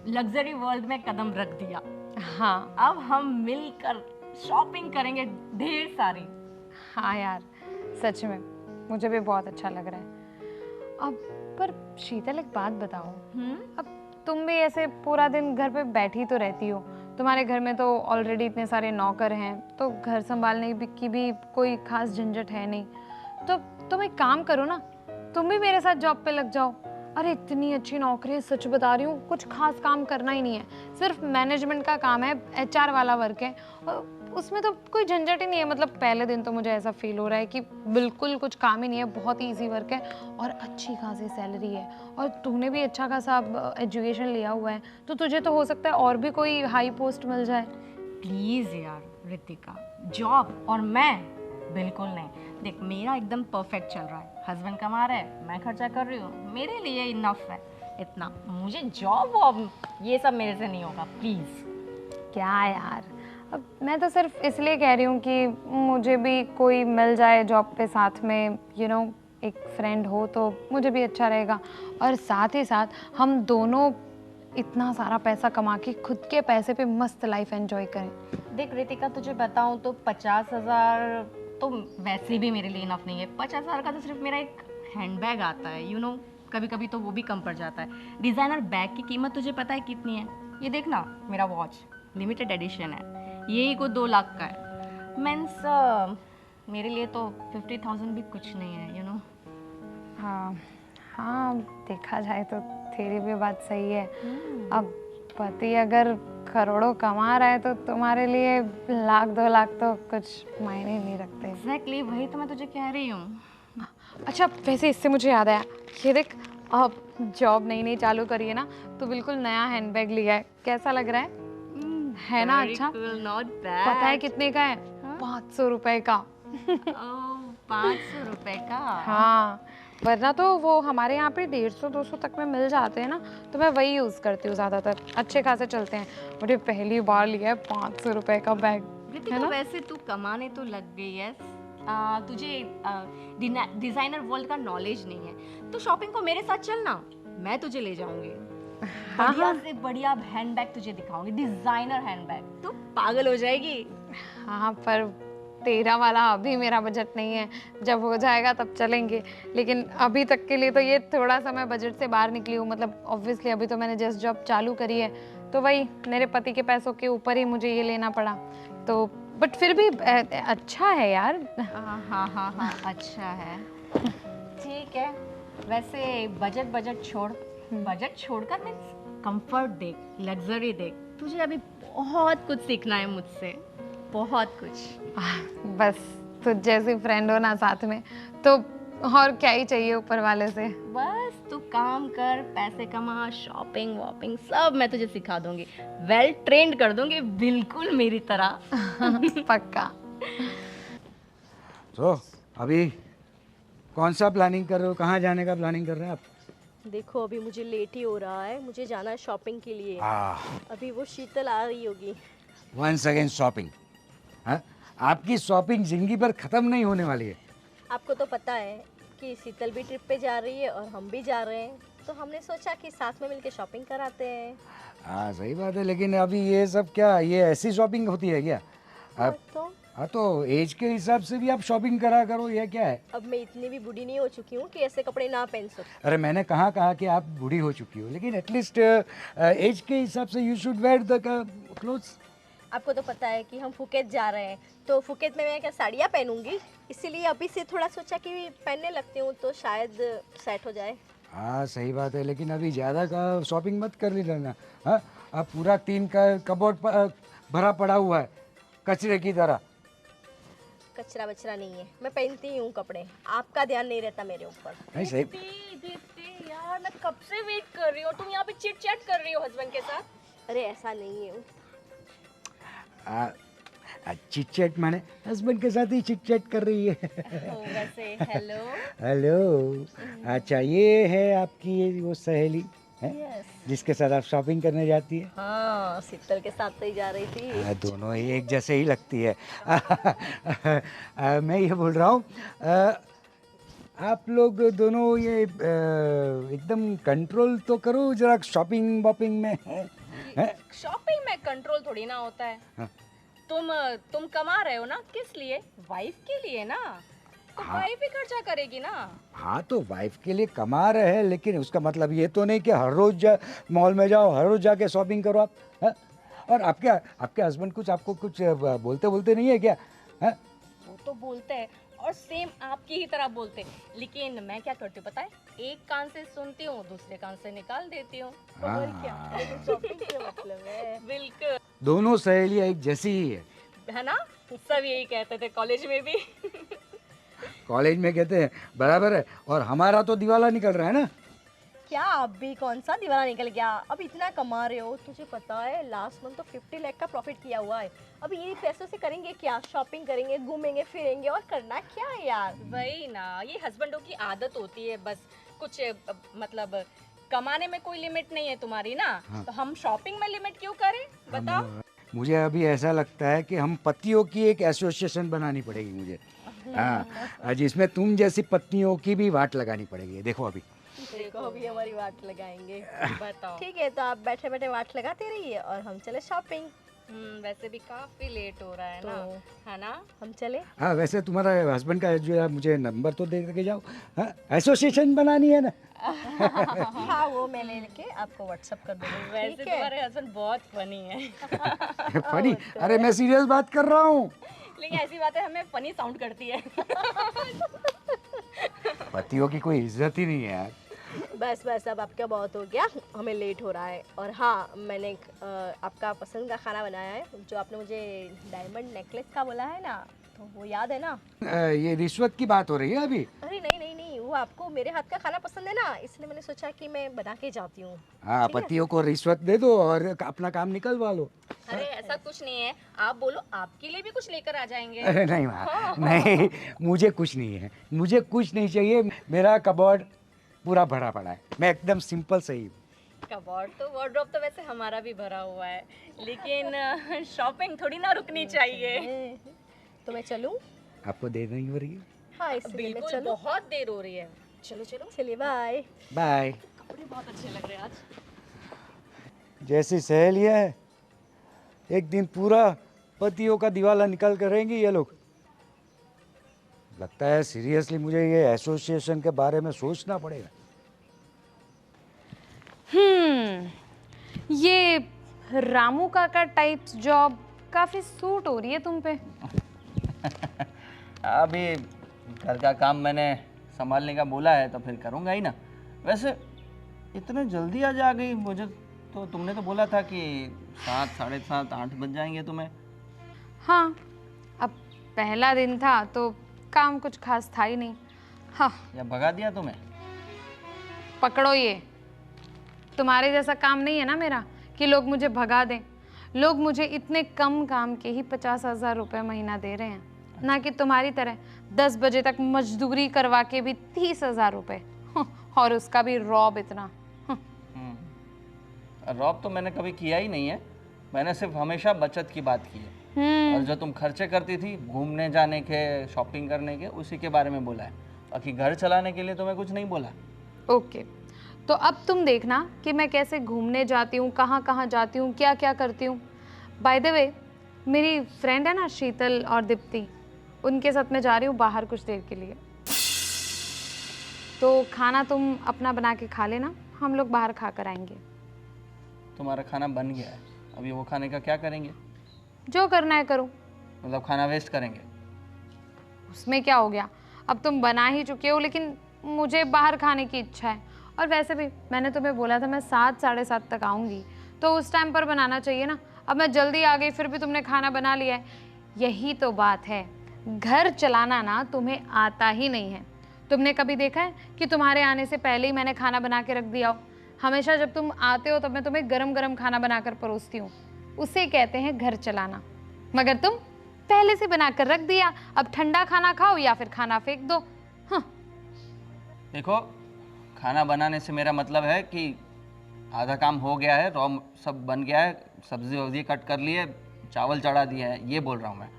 लग्जरी वर्ल्ड में कदम रख दिया। हाँ अब हम मिलकर शॉपिंग करेंगे ढेर सारी। हाँ यार, सच में मुझे भी बहुत अच्छा लग रहा है। अब पर शीतल, एक बात बताओ, अब तुम भी ऐसे पूरा दिन घर पे बैठी तो रहती हो, तुम्हारे घर में तो ऑलरेडी इतने सारे नौकर हैं, तो घर संभालने की भी कोई खास झंझट है नहीं। तो तुम एक काम करो ना, तुम भी मेरे साथ जॉब पे लग जाओ। अरे इतनी अच्छी नौकरी है, सच बता रही हूँ, कुछ खास काम करना ही नहीं है, सिर्फ मैनेजमेंट का काम है, HR वाला वर्क है, और उसमें तो कोई झंझट ही नहीं है। मतलब पहले दिन तो मुझे ऐसा फील हो रहा है कि बिल्कुल कुछ काम ही नहीं है, बहुत ही ईजी वर्क है और अच्छी खासी सैलरी है। और तूने भी अच्छा खासा एजुकेशन लिया हुआ है, तो तुझे तो हो सकता है और भी कोई हाई पोस्ट मिल जाए। प्लीज यार रितिका, जॉब और मैं बिल्कुल नहीं। देख, मेरा एकदम परफेक्ट चल रहा है, हस्बैंड कमा रहा है, मैं खर्चा कर रही हूँ, मेरे लिए इनफ है इतना। मुझे जॉब वॉब ये सब मेरे से नहीं होगा, प्लीज। क्या यार, अब मैं तो सिर्फ इसलिए कह रही हूँ कि मुझे भी कोई मिल जाए जॉब पे साथ में, एक फ्रेंड हो तो मुझे भी अच्छा रहेगा। और साथ ही साथ हम दोनों इतना सारा पैसा कमा के खुद के पैसे पे मस्त लाइफ एंजॉय करें। देख रितिका, तुझे बताऊँ तो 50,000 तो वैसे भी मेरे लिए इनफ नहीं है। 50,000 का तो सिर्फ मेरा एक हैंडबैग आता है, कभी कभी तो वो भी कम पड़ जाता है। डिज़ाइनर बैग की कीमत तुझे पता है कितनी है? ये देख ना, मेरा वॉच लिमिटेड एडिशन है, यही को 2 लाख का है। मीन्स मेरे लिए तो 50,000 भी कुछ नहीं है। हाँ हाँ, देखा जाए तो तेरी भी बात सही है। अब पति अगर करोड़ों कमा रहा है तो तुम्हारे लिए 1-2 लाख तो कुछ मायने नहीं रखते। एग्जैक्टली, वही तो मैं तुझे कह रही हूँ। अच्छा, वैसे इससे मुझे याद आया, ये देख, अब जॉब नई चालू करी है ना, तो बिल्कुल नया हैंडबैग लिया है। कैसा लग रहा है ना? अच्छा, नॉट बैड। पता है कितने का है? 500 रुपए का। 500 रुपए का? हाँ, वरना तो वो हमारे यहाँ पे 150-200 तक में मिल जाते हैं ना, तो मैं वही यूज़ करती हूँ ज़्यादातर, अच्छे खासे चलते हैं। मुझे पहली बार लिया है 500 रुपए का बैग, है ना? वैसे तू कमाने तो लग गई है, तुझे डिजाइनर वर्ल्ड का नॉलेज नहीं है, तो शॉपिंग को मेरे साथ चलना, मैं तुझे ले जाऊंगी। बढ़िया से बढ़िया हैंडबैग तुझे दिखाऊंगी, डिजाइनर हैंडबैग, तू पागल हो जाएगी। हाँ, पर तेरा वाला अभी मेरा बजट नहीं है, जब हो जाएगा तब चलेंगे। लेकिन अभी तक के लिए तो ये थोड़ा सा मैं बजट से बाहर निकली हूँ। मतलब ऑब्वियसली अभी तो मैंने जस्ट जॉब चालू करी है, तो वही मेरे पति के पैसों के ऊपर ही मुझे ये लेना पड़ा। तो बट फिर भी अच्छा है यार। हाँ, अच्छा है। ठीक है, वैसे बजट छोड़कर मीन्स कंफर्ट देख, लग्जरी देख। तुझे अभी बहुत कुछ सीखना है मुझसे, बहुत कुछ। बस तुझ जैसी फ्रेंड हो ना साथ में, तो और क्या ही चाहिए ऊपर वाले से। बस तू काम कर, पैसे कमा, शॉपिंग वॉपिंग सब मैं तुझे सिखा दूंगी, वेल ट्रेंड कर दूंगी, बिल्कुल मेरी तरह। पक्का। तो अभी कौन सा प्लानिंग कर रहे हो, कहाँ जाने का प्लानिंग कर रहे हैं आप? देखो, अभी मुझे लेट ही हो रहा है, मुझे जाना है शॉपिंग के लिए। अभी वो शीतल आ रही होगी। Once again shopping? हाँ, आपकी शॉपिंग जिंदगी भर खत्म नहीं होने वाली है। आपको तो पता है कि शीतल भी ट्रिप पे जा रही है और हम भी जा रहे हैं, तो हमने सोचा कि साथ में मिलके शॉपिंग कराते हैं। हाँ सही बात है, लेकिन अभी ये सब क्या, ये ऐसी शॉपिंग होती है क्या? आप तो एज के हिसाब से भी आप शॉपिंग करा करो, ये क्या है? अब मैं इतनी भी बूढ़ी नहीं हो चुकी हूँ कि ऐसे कपड़े ना पहन सकूं। अरे मैंने कहा कि आप बूढ़ी हो चुकी हो, लेकिन एटलीस्ट एज के हिसाब से you should wear the clothes. आपको तो पता है कि हम फुकेत जा रहे हैं, तो फुकेत में मैं क्या साड़ियाँ पहनूंगी, इसीलिए अभी से थोड़ा सोचा कि पहनने लगती हूँ तो शायद सेट हो जाए। हाँ सही बात है, लेकिन अभी ज़्यादा का शॉपिंग मत कर लेना। हाँ, अब पूरा 3 का कबोर्ड भरा पड़ा हुआ है कचरे की तरह। कचरा बचरा नहीं है, मैं पहनती हूँ कपड़े, आपका ध्यान नहीं रहता मेरे ऊपर। नहीं सही। दीप्ति यार, मैं कब से वेट कर रही हूँ, तुम यहाँ पे चिट चैट कर रही हो हस्बैंड के साथ। अरे ऐसा नहीं है। चिट चैट माने हस्बैंड के साथ ही चिट चैट कर रही है। वैसे हेलो। हेलो। अच्छा, ये है आपकी वो सहेली है जिसके साथ आप शॉपिंग करने जाती है? हाँ, शीतल के साथ तो ही जा रही थी। दोनों ही एक जैसे ही लगती है। मैं ये बोल रहा हूँ, आप लोग दोनों ये एकदम कंट्रोल तो करो जरा शॉपिंग वॉपिंग में। हैं? शॉपिंग में कंट्रोल थोड़ी ना होता है। हाँ। तुम कमा रहे हो ना, किस लिए? वाइफ के लिए ना, तो वाइफ ही खर्चा करेगी ना। हाँ, तो वाइफ के लिए कमा रहे हैं, लेकिन उसका मतलब ये तो नहीं कि हर रोज मॉल में जाओ, हर रोज जाके शॉपिंग करो आप। है? और आपके हस्बैंड कुछ आपको कुछ बोलते नहीं है क्या? है? वो तो बोलते हैं और सेम आपकी ही तरह बोलते, लेकिन मैं क्या करती हूँ पता है, एक कान से सुनती हूँ, दूसरे कान से निकाल देती हूँ। और क्या, शॉपिंग से मतलब है। बिल्कुल, दोनों सहेलियाँ एक जैसी ही है ना, सब यही कहते थे कॉलेज में भी। कॉलेज में कहते हैं बराबर है, और हमारा तो दिवाला निकल रहा है ना। क्या अब भी कौन सा दीवाना निकल गया? अब इतना कमा रहे हो, तुझे पता है लास्ट मंथ तो 50 लाख का प्रॉफिट किया हुआ है। अब ये पैसों से करेंगे क्या? शॉपिंग करेंगे, घूमेंगे फिरेंगे, और करना क्या है यार? वही ना, ये हस्बैंडों की आदत होती है बस। कुछ मतलब कमाने में कोई लिमिट नहीं है तुम्हारी ना। हाँ। तो हम शॉपिंग में लिमिट क्यों करें, बताओ। मुझे अभी ऐसा लगता है कि हम पतियों की एक एसोसिएशन बनानी पड़ेगी मुझे। हाँ, जिसमें तुम जैसी पत्नियों की भी वाट लगानी पड़ेगी। देखो अभी देखो अभी हमारी वाट लगाएंगे। बताओ। ठीक है, तो आप बैठे बैठे वाट लगाते रहिए और हम चले शॉपिंग। वैसे भी काफी लेट हो रहा है ना, है ना। हम चले। हाँ, वैसे तुम्हारा हस्बैंड का जो है मुझे नंबर तो दे के जाओ। हाँ, एसोसिएशन बनानी है ना। हाँ, वो मैं लेके आपको व्हाट्सअप कर दूंगी। वैसे ठीक है? तुम्हारे हस्बैंड बहुत फनी है। फनी? अरे मैं सीरियस बात कर रहा हूँ। लेकिन ऐसी बातें हमें फनी साउंड करती है। पतियों की कोई इज्जत ही नहीं है यार। बस बस, अब आपका बहुत हो गया, हमें लेट हो रहा है। और हाँ, मैंने आपका पसंद का खाना बनाया है, जो आपने मुझे डायमंड नेकलेस का बोला है ना, तो वो याद है ना? ये रिश्वत की बात हो रही है अभी? अरे नहीं नहीं नहीं, वो आपको मेरे हाथ का खाना पसंद है ना, इसलिए मैंने सोचा कि मैं बना के जाती हूँ। हाँ, पतियों को रिश्वत दे दो और अपना काम निकलवा लो। अरे ऐसा कुछ नहीं है, आप बोलो, आपके लिए भी कुछ लेकर आ जाएंगे। अरे नहीं माँ, नहीं, मुझे कुछ नहीं है, मुझे कुछ नहीं चाहिए। मेरा कबोर्ड पूरा भरा पड़ा है, मैं एकदम सिंपल सही हूँ। कबोर्ड तो, वार्डरोब तो वैसे हमारा भी भरा हुआ है, लेकिन शॉपिंग थोड़ी ना रुकनी चाहिए। तो मैं चलूँ? आपको देर नहीं हो रही है? हाँ, इसलिए मैं बिल्कुल, चलूँ। बहुत देर हो रही है। चलो चलो। चलिए, बाय। बाय। कपड़े बहुत अच्छे लग रहे हैं आज। जैसी सहेलियाँ है, एक दिन पूरा पतियों का दिवाला निकल कर रहेंगी ये लोग। लगता है सीरियसली मुझे ये एसोसिएशन के बारे में सोचना पड़ेगा। ये रामू काका टाइप्स जॉब काफी सूट हो रही है तुम पे। अभी घर का काम मैंने संभालने का बोला है तो फिर करूँगा ही ना। वैसे इतने जल्दी आज आ गई, मुझे तो तुमने तो बोला था कि 7, 7:30, 8 बज जाएंगे तुम्हें। हाँ, अब पहला दिन था तो काम कुछ खास था ही नहीं। हाँ, या भगा दिया तुम्हें? पकड़ो ये, तुम्हारे जैसा काम नहीं है ना मेरा कि लोग मुझे भगा दें। लोग मुझे इतने कम काम के ही 50,000 रुपये महीना दे रहे हैं, ना कि तुम्हारी तरह 10 बजे तक मजदूरी करवा के भी 30,000 रुपये, और उसका भी रॉब इतना। रॉब तो मैंने कभी किया ही नहीं है, मैंने सिर्फ हमेशा बचत की बात की है। और जो तुम खर्चे करती थी घूमने जाने के, शॉपिंग करने के, उसी के बारे में बोला है। बाकी घर चलाने के लिए तो मैं कुछ नहीं बोला। ओके, तो अब तुम देखना कि मैं कैसे घूमने जाती हूँ, कहाँ कहाँ जाती हूँ, क्या क्या करती हूँ। बाय द वे, मेरी फ्रेंड है ना शीतल और दीप्ति, उनके साथ मैं जा रही हूँ बाहर कुछ देर के लिए। तो खाना तुम अपना बना के खा लेना, हम लोग बाहर खा कर आएंगे। तुम्हारा खाना बन गया है, अभी वो खाने का क्या करेंगे? जो करना है करो। मतलब खाना वेस्ट करेंगे? उसमें क्या हो गया, अब तुम बना ही चुके हो, लेकिन मुझे बाहर खाने की इच्छा है। और वैसे भी मैंने तुम्हें बोला था मैं 7 साढ़े 7 तक आऊँगी, तो उस टाइम पर बनाना चाहिए ना। अब मैं जल्दी आ गई, फिर भी तुमने खाना बना लिया है। यही तो बात है, घर चलाना ना तुम्हें आता ही नहीं है। तुमने कभी देखा है कि तुम्हारे आने से पहले ही मैंने खाना बना के रख दिया हो? हमेशा जब तुम आते हो तब मैं तुम्हें गरम गरम खाना बनाकर परोसती हूँ। उसे कहते हैं घर चलाना। मगर तुम पहले से बनाकर रख दिया, अब ठंडा खाना खाओ या फिर खाना फेंक दो। हाँ। देखो, खाना बनाने से मेरा मतलब है कि आधा काम हो गया है, रॉ सब बन गया है, सब्जी वब्जी कट कर लिए, चावल चढ़ा दिए हैं, ये बोल रहा हूँ मैं।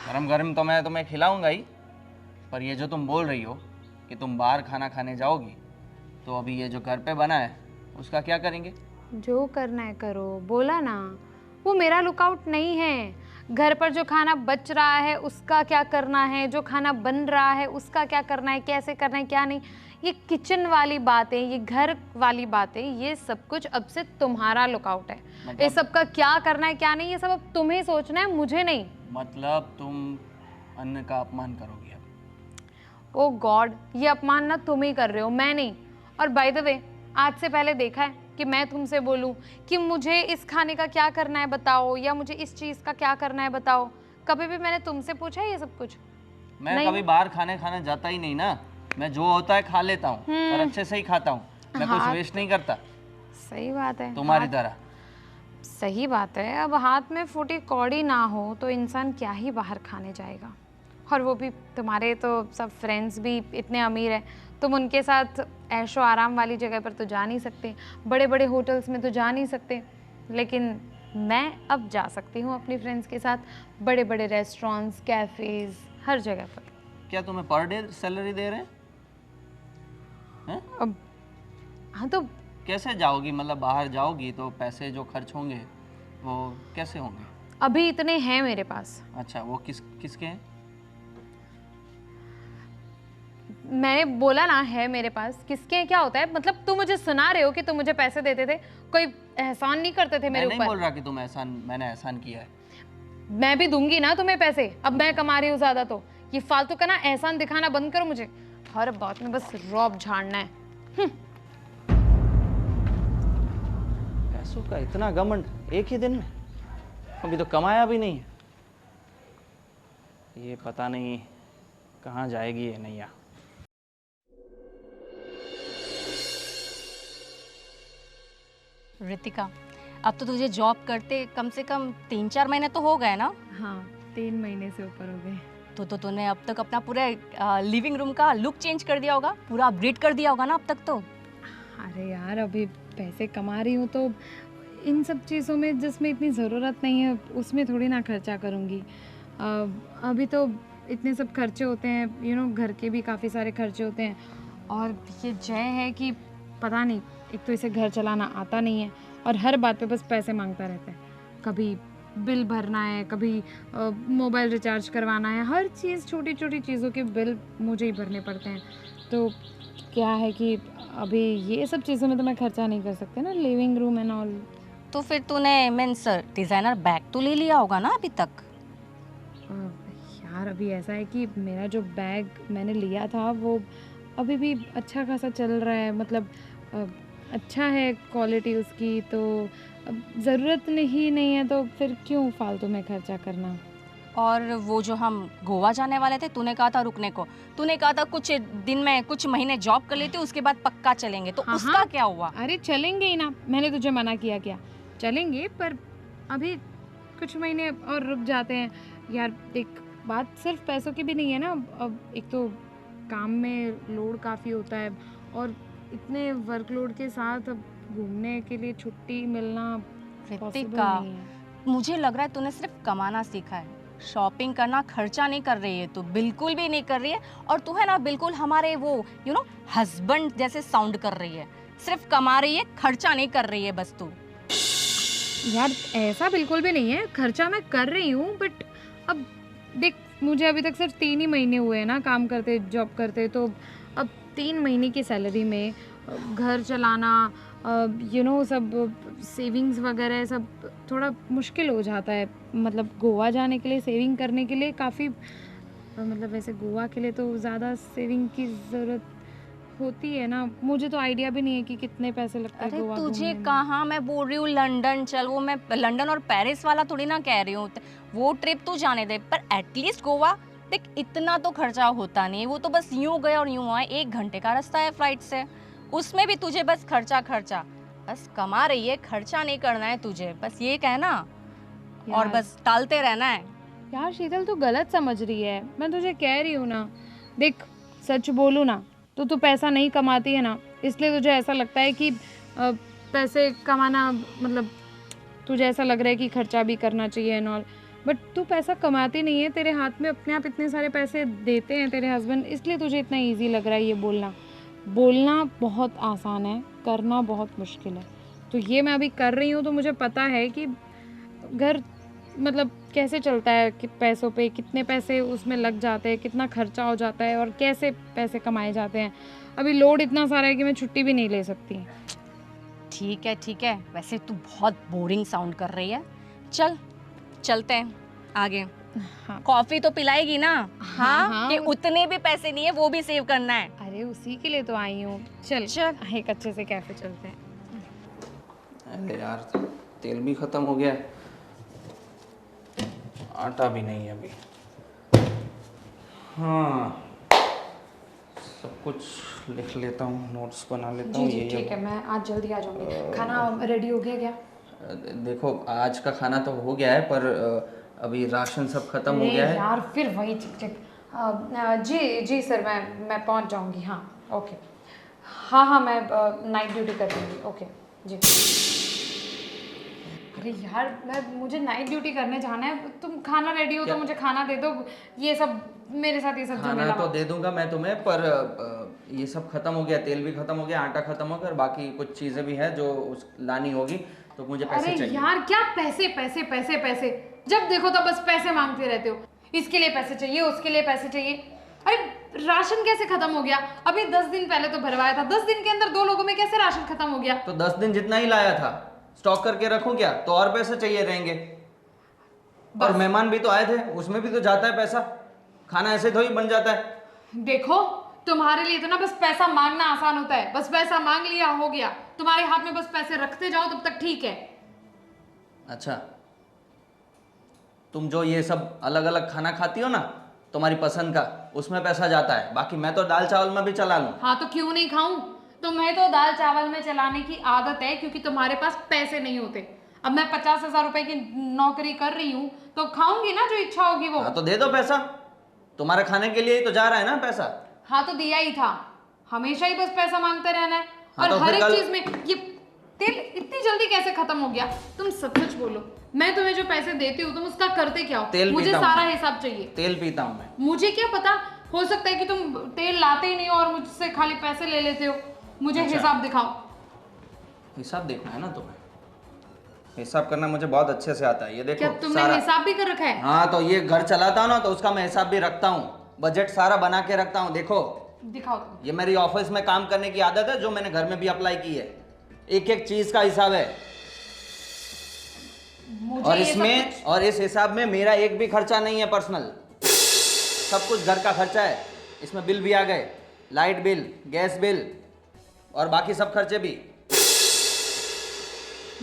गरम गरम तो मैं तुम्हें खिलाऊंगा ही, पर ये जो तुम बोल रही हो कि तुम बाहर खाना खाने जाओगी, तो अभी ये जो घर पे बना है उसका क्या करेंगे? जो करना है करो, बोला ना। वो मेरा लुकआउट नहीं है। घर पर जो खाना बच रहा है उसका क्या करना है, जो खाना बन रहा है उसका क्या करना है, कैसे करना है क्या नहीं, ये किचन वाली बातें, ये घर वाली बातें, ये सब कुछ अब से तुम्हारा लुकआउट है। ये सब का क्या करना है क्या नहीं, ये सब अब तुम्हें सोचना है, मुझे नहीं। मतलब तुम अन्न का अपमान करोगी अब? ओ गॉड, ये अपमान ना तुम ही कर रहे हो, मैं नहीं। और बाय द वे, आज से पहले देखा है कि मैं तुमसे बोलूं कि मुझे इस खाने का क्या करना है बताओ, या मुझे इस चीज़ का क्या करना है बताओ? कभी भी मैंने तुमसे पूछा है ये सब कुछ? मैं कभी बाहर खाने जाता ही नहीं ना। मैं जो होता है खा लेता हूँ, और अच्छे से ही खाता हूँ। मैं कुछ वेस्ट नहीं करता। सही बात है, तुम्हारी तरह। सही बात है। अब हाथ में फूटी कौड़ी ना हो तो इंसान क्या ही बाहर खाने जाएगा। और वो भी तुम्हारे तो सब फ्रेंड्स भी इतने अमीर हैं, तुम उनके साथ ऐशो आराम वाली जगह पर तो जा नहीं सकते, बड़े बड़े होटल्स में तो जा नहीं सकते। लेकिन मैं अब जा सकती हूँ अपनी फ्रेंड्स के साथ बड़े बड़े रेस्टोरेंट्स, कैफ़ेज़, हर जगह पर। क्या तुम्हें पर डे सैलरी दे रहे हैं? अब हाँ, तो कैसे जाओगी? मतलब बाहर जाओगी तो पैसे जो खर्च होंगे वो कैसे होंगे? अभी इतने हैं मेरे पास। अच्छा, वो किसके हैं? मैंने बोला ना है मेरे पास। किसके क्या होता है? मतलब तुम मुझे सुना रहे हो कि तुम मुझे पैसे देते थे, कोई एहसान नहीं करते थे मेरे ऊपर? मैं नहीं बोल रहा कि तुम मैंने एहसान किया है। मैं भी दूंगी ना तुम्हें पैसे, अब मैं कमा रही हूँ ज्यादा, तो ये फालतू का ना एहसान दिखाना बंद करो मुझे। हर बात में बस रौब झाड़ना है। पैसों का इतना घमंड एक ही दिन में? अभी तो कमाया भी नहीं है। ये पता नहीं कहाँ जाएगी ये नैया। रितिका, अब तो तुझे जॉब करते कम से कम 3-4 महीने तो हो गए ना? हाँ, 3 महीने से ऊपर हो गए। तो तूने अब तक अपना पूरा लिविंग रूम का लुक चेंज कर दिया होगा, पूरा अपग्रेड कर दिया होगा ना अब तक तो? अरे यार, अभी पैसे कमा रही हूँ तो इन सब चीज़ों में जिसमें इतनी ज़रूरत नहीं है उसमें थोड़ी ना खर्चा करूँगी। अभी तो इतने सब खर्चे होते हैं, घर के भी काफ़ी सारे खर्चे होते हैं। और ये जय है कि पता नहीं, एक तो इसे घर चलाना आता नहीं है और हर बात पे बस पैसे मांगता रहता है। कभी बिल भरना है, कभी मोबाइल रिचार्ज करवाना है, हर चीज़, छोटी छोटी चीज़ों के बिल मुझे ही भरने पड़ते हैं। तो क्या है कि अभी ये सब चीज़ों में तो मैं खर्चा नहीं कर सकती ना, लिविंग रूम एंड ऑल। तो फिर तूने मीन्स डिज़ाइनर बैग तो ले लिया होगा ना अभी तक? यार, अभी ऐसा है कि मेरा जो बैग मैंने लिया था वो अभी भी अच्छा खासा चल रहा है, मतलब अच्छा है क्वालिटी उसकी, तो अब ज़रूरत ही नहीं है तो फिर क्यों फालतू में खर्चा करना। और वो जो हम गोवा जाने वाले थे, तूने कहा था रुकने को, तूने कहा था कुछ दिन में कुछ महीने जॉब कर लेते उसके बाद पक्का चलेंगे, तो उसका क्या हुआ? अरे चलेंगे ही ना, मैंने तुझे मना किया क्या? चलेंगे, पर अभी कुछ महीने और रुक जाते हैं। यार एक बात सिर्फ पैसों की भी नहीं है ना, अब एक तो काम में लोड काफ़ी होता है और इतने वर्कलोड के साथ अब घूमने के लिए छुट्टी मिलना पॉसिबल नहीं है। मुझे लग रहा है तूने सिर्फ कमाना सीखा है, शॉपिंग करना, खर्चा नहीं कर रही है तू, बिल्कुल भी नहीं कर रही है। और तू है ना बिल्कुल हमारे वो हस्बैंड जैसे साउंड कर रही है, सिर्फ कमा रही है, खर्चा नहीं कर रही है बस तू। यार ऐसा बिल्कुल भी नहीं है, खर्चा मैं कर रही हूँ, बट अब देख, मुझे अभी तक सिर्फ 3 ही महीने हुए हैं ना काम करते, जॉब करते, तो अब 3 महीने की सैलरी में घर चलाना, यू नो सब सेविंग्स वगैरह सब थोड़ा मुश्किल हो जाता है। मतलब गोवा जाने के लिए सेविंग करने के लिए काफ़ी मतलब वैसे गोवा के लिए तो ज़्यादा सेविंग की ज़रूरत होती है ना। मुझे तो आइडिया भी नहीं है कि कितने पैसे लगते हैं अरे गोवा तुझे घूमने में। कहाँ मैं बोल रही हूँ लंदन चल, वो मैं लंदन और पेरिस वाला थोड़ी ना कह रही हूँ, वो ट्रिप तू जाने दे, पर एटलीस्ट गोवा देख इतना तो खर्चा होता नहीं, वो तो बस यूं गए और यूं आए, 1 घंटे का रास्ता है फ्लाइट से, उसमें भी तुझे बस खर्चा खर्चा, बस कमा रही है, खर्चा नहीं करना है तुझे, बस ये कहना और यार। बस टालते रहना है। यार शीतल तू गलत समझ रही है, मैं तुझे कह रही हूँ ना, देख सच बोलूँ ना तो तू पैसा नहीं कमाती है ना, इसलिए तुझे ऐसा लगता है कि पैसे कमाना मतलब तुझे ऐसा लग रहा है कि खर्चा भी करना चाहिए एंड ऑल, बट तू पैसा कमाती नहीं है, तेरे हाथ में अपने आप इतने सारे पैसे देते हैं तेरे हस्बैंड, इसलिए तुझे इतना ईजी लग रहा है ये बोलना। बोलना बहुत आसान है, करना बहुत मुश्किल है। तो ये मैं अभी कर रही हूँ तो मुझे पता है कि घर मतलब कैसे चलता है, कि पैसों पे कितने पैसे उसमें लग जाते हैं, कितना खर्चा हो जाता है और कैसे पैसे कमाए जाते हैं। अभी लोड इतना सारा है कि मैं छुट्टी भी नहीं ले सकती। ठीक है, वैसे तू बहुत बोरिंग साउंड कर रही है, चल चलते हैं आगे। हाँ। कॉफी तो पिलाएगी ना? हाँ, हाँ। कि उतने भी पैसे नहीं है, वो भी सेव करना है। अरे उसी के लिए तो आई हूँ। चल चल। एक अच्छे से कैफे चलते हैं। अरे यार तेल भी ख़त्म हो गया है, आटा भी नहीं है अभी। हाँ सब कुछ लिख लेता हूँ, नोट्स बना लेता हूँ। जी ठीक है, मैं आज जल्दी आ जाऊँगी। खाना रेडी हो गया क्या? देखो आज का खाना तो हो गया है, पर अभी राशन सब खत्म हो गया है। यार फिर वही चिक चिक। जी सर, मैं पहुंच जाऊंगी। हाँ ओके। हाँ मैं नाइट ड्यूटी कर दूँगी। ओके जी। अरे यार मुझे नाइट ड्यूटी करने जाना है, तुम खाना रेडी हो तो मुझे खाना दे दो। ये सब मेरे साथ ये सब खाना झमेला तो दे दूंगा मैं तुम्हें, पर ये सब खत्म हो गया, तेल भी खत्म हो गया, आटा खत्म हो गया, और बाकी कुछ चीज़ें भी है जो लानी होगी, तो मुझे पैसे अरे चाहिए। यार क्या पैसे पैसे पैसे पैसे, जब देखो तब बस पैसे मांगते रहते हो। इसके लिए पैसे चाहिए, उसके लिए पैसे चाहिए। अरे राशन कैसे खत्म हो गया? अभी 10 दिन पहले तो भरवाया था, 10 दिन के अंदर 2 लोगों में कैसे राशन खत्म हो गया? तो 10 दिन जितना ही लाया था स्टॉक करके रखूं क्या? तो और पैसे चाहिए रहेंगे। और मेहमान भी तो आए थे, उसमें भी तो जाता है पैसा, खाना ऐसे थोड़ी बन जाता है। देखो तुम्हारे लिए तो ना बस पैसा मांगना आसान होता है, बस पैसा मांग लिया हो गया। तुम्हारे हाथ में बस पैसे रखते जाओ तब तक ठीक है। अच्छा तुम जो ये सब अलग अलग खाना खाती हो ना तुम्हारी पसंद का, उसमें पैसा जाता है, बाकी मैं तो दाल चावल में भी चला लूं। हाँ तो क्यों नहीं खाऊं? तुम्हें तो दाल चावल में चलाने की आदत है क्योंकि तुम्हारे पास पैसे नहीं होते। अब मैं 50,000 रुपए की नौकरी कर रही हूँ तो खाऊंगी ना जो इच्छा होगी वो। हाँ तो दे दो पैसा, तुम्हारे खाने के लिए ही तो जा रहा है ना पैसा। हाँ तो दिया ही था, हमेशा ही बस पैसा मांगते रहना है। हाँ और तो हर फिर एक कल- चीज में ये तेल इतनी जल्दी कैसे खत्म हो गया? तुम सच सच बोलो, मैं तुम्हें जो पैसे देती हूँ तुम उसका करते क्या हो? तेल मुझे पीता हूँ सारा मैं। हिसाब चाहिए। तेल पीता हूँ मैं। मुझे क्या पता, हो सकता है कि तुम तेल लाते ही नहीं हो और मुझसे खाली पैसे ले लेते हो। मुझे अच्छा। हिसाब दिखाओ। हिसाब देखना है ना तुम्हें? हिसाब करना मुझे बहुत अच्छे से आता है, ये देखो क्या तुमने सारा। हिसाब भी कर रखा है? हाँ तो ये घर चलाता हूँ ना तो उसका मैं हिसाब भी रखता हूँ, बजट सारा बना के रखता हूँ। देखो दिखाओ तुम। ये मेरी ऑफिस में काम करने की आदत है जो मैंने घर में भी अप्लाई की है, एक एक चीज का हिसाब है। मुझे और ये सब इसमें कुछ- और इस हिसाब में मेरा एक भी खर्चा नहीं है पर्सनल, सब कुछ घर का खर्चा है। इसमें बिल भी आ गए, लाइट बिल, गैस बिल और बाकी सब खर्चे भी।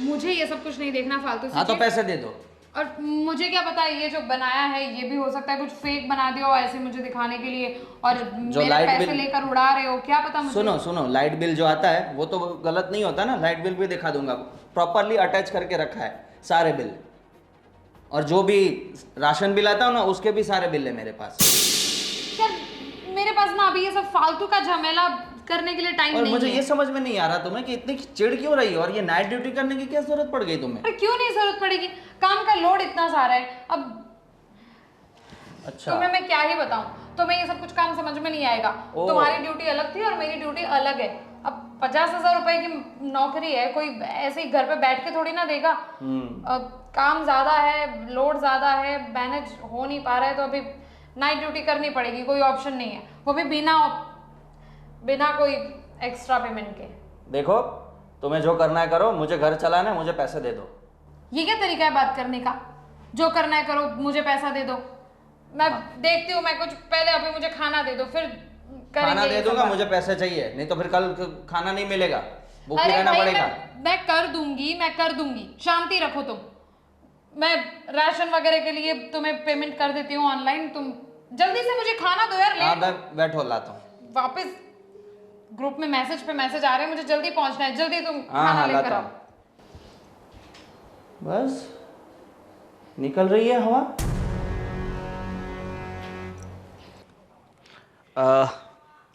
मुझे ये सब कुछ नहीं देखना फालतू सी हाँ तो चीज़। पैसे दे दो। और मुझे क्या पता ये जो बनाया है ये भी हो सकता है कुछ फेक बना दियो ऐसे मुझे दिखाने के लिए, और मेरे लाइट पैसे बिल- लेकर उड़ा रहे हो, क्या पता मुझे। सुनो सुनो, लाइट बिल जो आता है वो तो गलत नहीं होता ना, लाइट बिल भी दिखा दूंगा, प्रॉपरली अटैच करके रखा है सारे बिल। और जो भी राशन बिल आता है ना उसके भी सारे बिल है मेरे पास। यार मेरे पास ना अभी ये सब फालतू का झमेला करने के लिए टाइम और नहीं मुझे है। ये समझ में नहीं आ रहा तुम्हें कि इतनी चिढ़ क्यों रही है, और ये नाइट ड्यूटी करने की क्या जरूरत पड़ गई तुम्हें? अरे क्यों नहीं जरूरत पड़ेगी, काम का लोड इतना सारा है। अब अच्छा तुम्हें मैं क्या ही बताऊं, तुम्हें ये सब कुछ काम समझ में नहीं आएगा। ओ। तुम्हारी ड्यूटी अलग थी और मेरी ड्यूटी अलग है। अब 50,000 रुपए की नौकरी है, कोई ऐसे ही घर पे बैठ के थोड़ी ना देगा। अब काम ज्यादा है, लोड ज्यादा है, मैनेज हो नहीं पा रहा है, तो अभी नाइट ड्यूटी करनी पड़ेगी, कोई ऑप्शन नहीं है, वो भी बिना कोई एक्स्ट्रा पेमेंट के। देखो तुम्हें जो करना है करो, मुझे घर चलाना है, मुझे पैसे दे दो। ये क्या तरीका है बात करने का? जो करना है करो, मुझे पैसा दे दो। मैं देखती हूँ, मैं कुछ पहले अभी मुझे खाना दे दो, फिर करेंगे खाना दे ये सब दूंगा, बात। मुझे पैसे चाहिए, नहीं तो फिर कल खाना नहीं मिलेगा, भूखे अरे रहना भाई पड़ेगा। मैं कर दूंगी, मैं कर दूंगी, शांति रखो तुम। मैं राशन वगैरह के लिए तुम्हें पेमेंट कर देती हूँ ऑनलाइन, तुम जल्दी से मुझे खाना दो यार। हाँ, लेट मैं बैठो लाता हूँ। वापस ग्रुप में मैसेज पे मैसेज आ रहे हैं, मुझे जल्दी पहुंचना है, जल्दी तुम हाँ, खाना हाँ, लेकर लाता आओ। हूँ। बस निकल रही है हवा।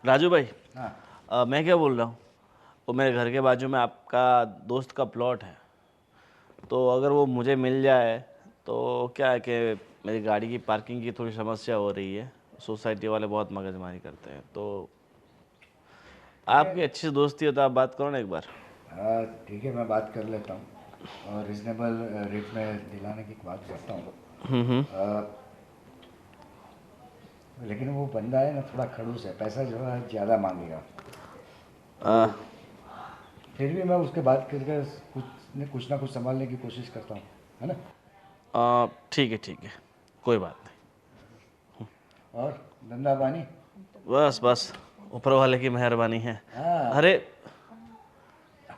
राजू भाई, हाँ मैं क्या बोल रहा हूँ, वो मेरे घर के बाजू में आपका दोस्त का प्लॉट है, तो अगर वो मुझे मिल जाए तो क्या है कि मेरी गाड़ी की पार्किंग की थोड़ी समस्या हो रही है, सोसाइटी वाले बहुत मगजमारी करते हैं, तो आपकी अच्छी दोस्ती हो तो आप बात करो ना एक बार। हाँ, ठीक है, मैं बात कर लेता हूँ और रिजनेबल रेट में दिलाने की बात करता हूँ। लेकिन वो बंदा है ना, थोड़ा खड़ूस है, पैसा जो है ज़्यादा मांगेगा। फिर भी मैं उसके बात करके कुछ ना कुछ संभालने की कोशिश करता हूँ, है ना। ठीक है, कोई बात नहीं। और धंधा पानी? बस बस ऊपर वाले की मेहरबानी है। हाँ। अरे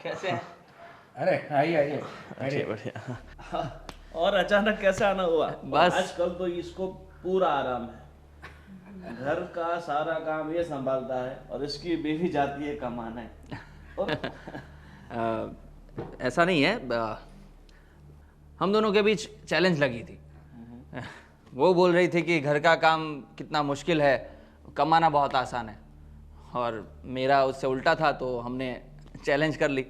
कैसे हैं? अरे आइए आइए। बढ़िया बढ़िया। और अचानक कैसे आना हुआ? बस। आजकल तो इसको पूरा आराम है, घर का सारा काम ये संभालता है और इसकी बीवी जाती है कमाने। और ऐसा नहीं है, हम दोनों के बीच चैलेंज लगी थी। वो बोल रही थी कि घर का काम कितना मुश्किल है, कमाना बहुत आसान है, और मेरा उससे उल्टा था, तो हमने चैलेंज कर ली,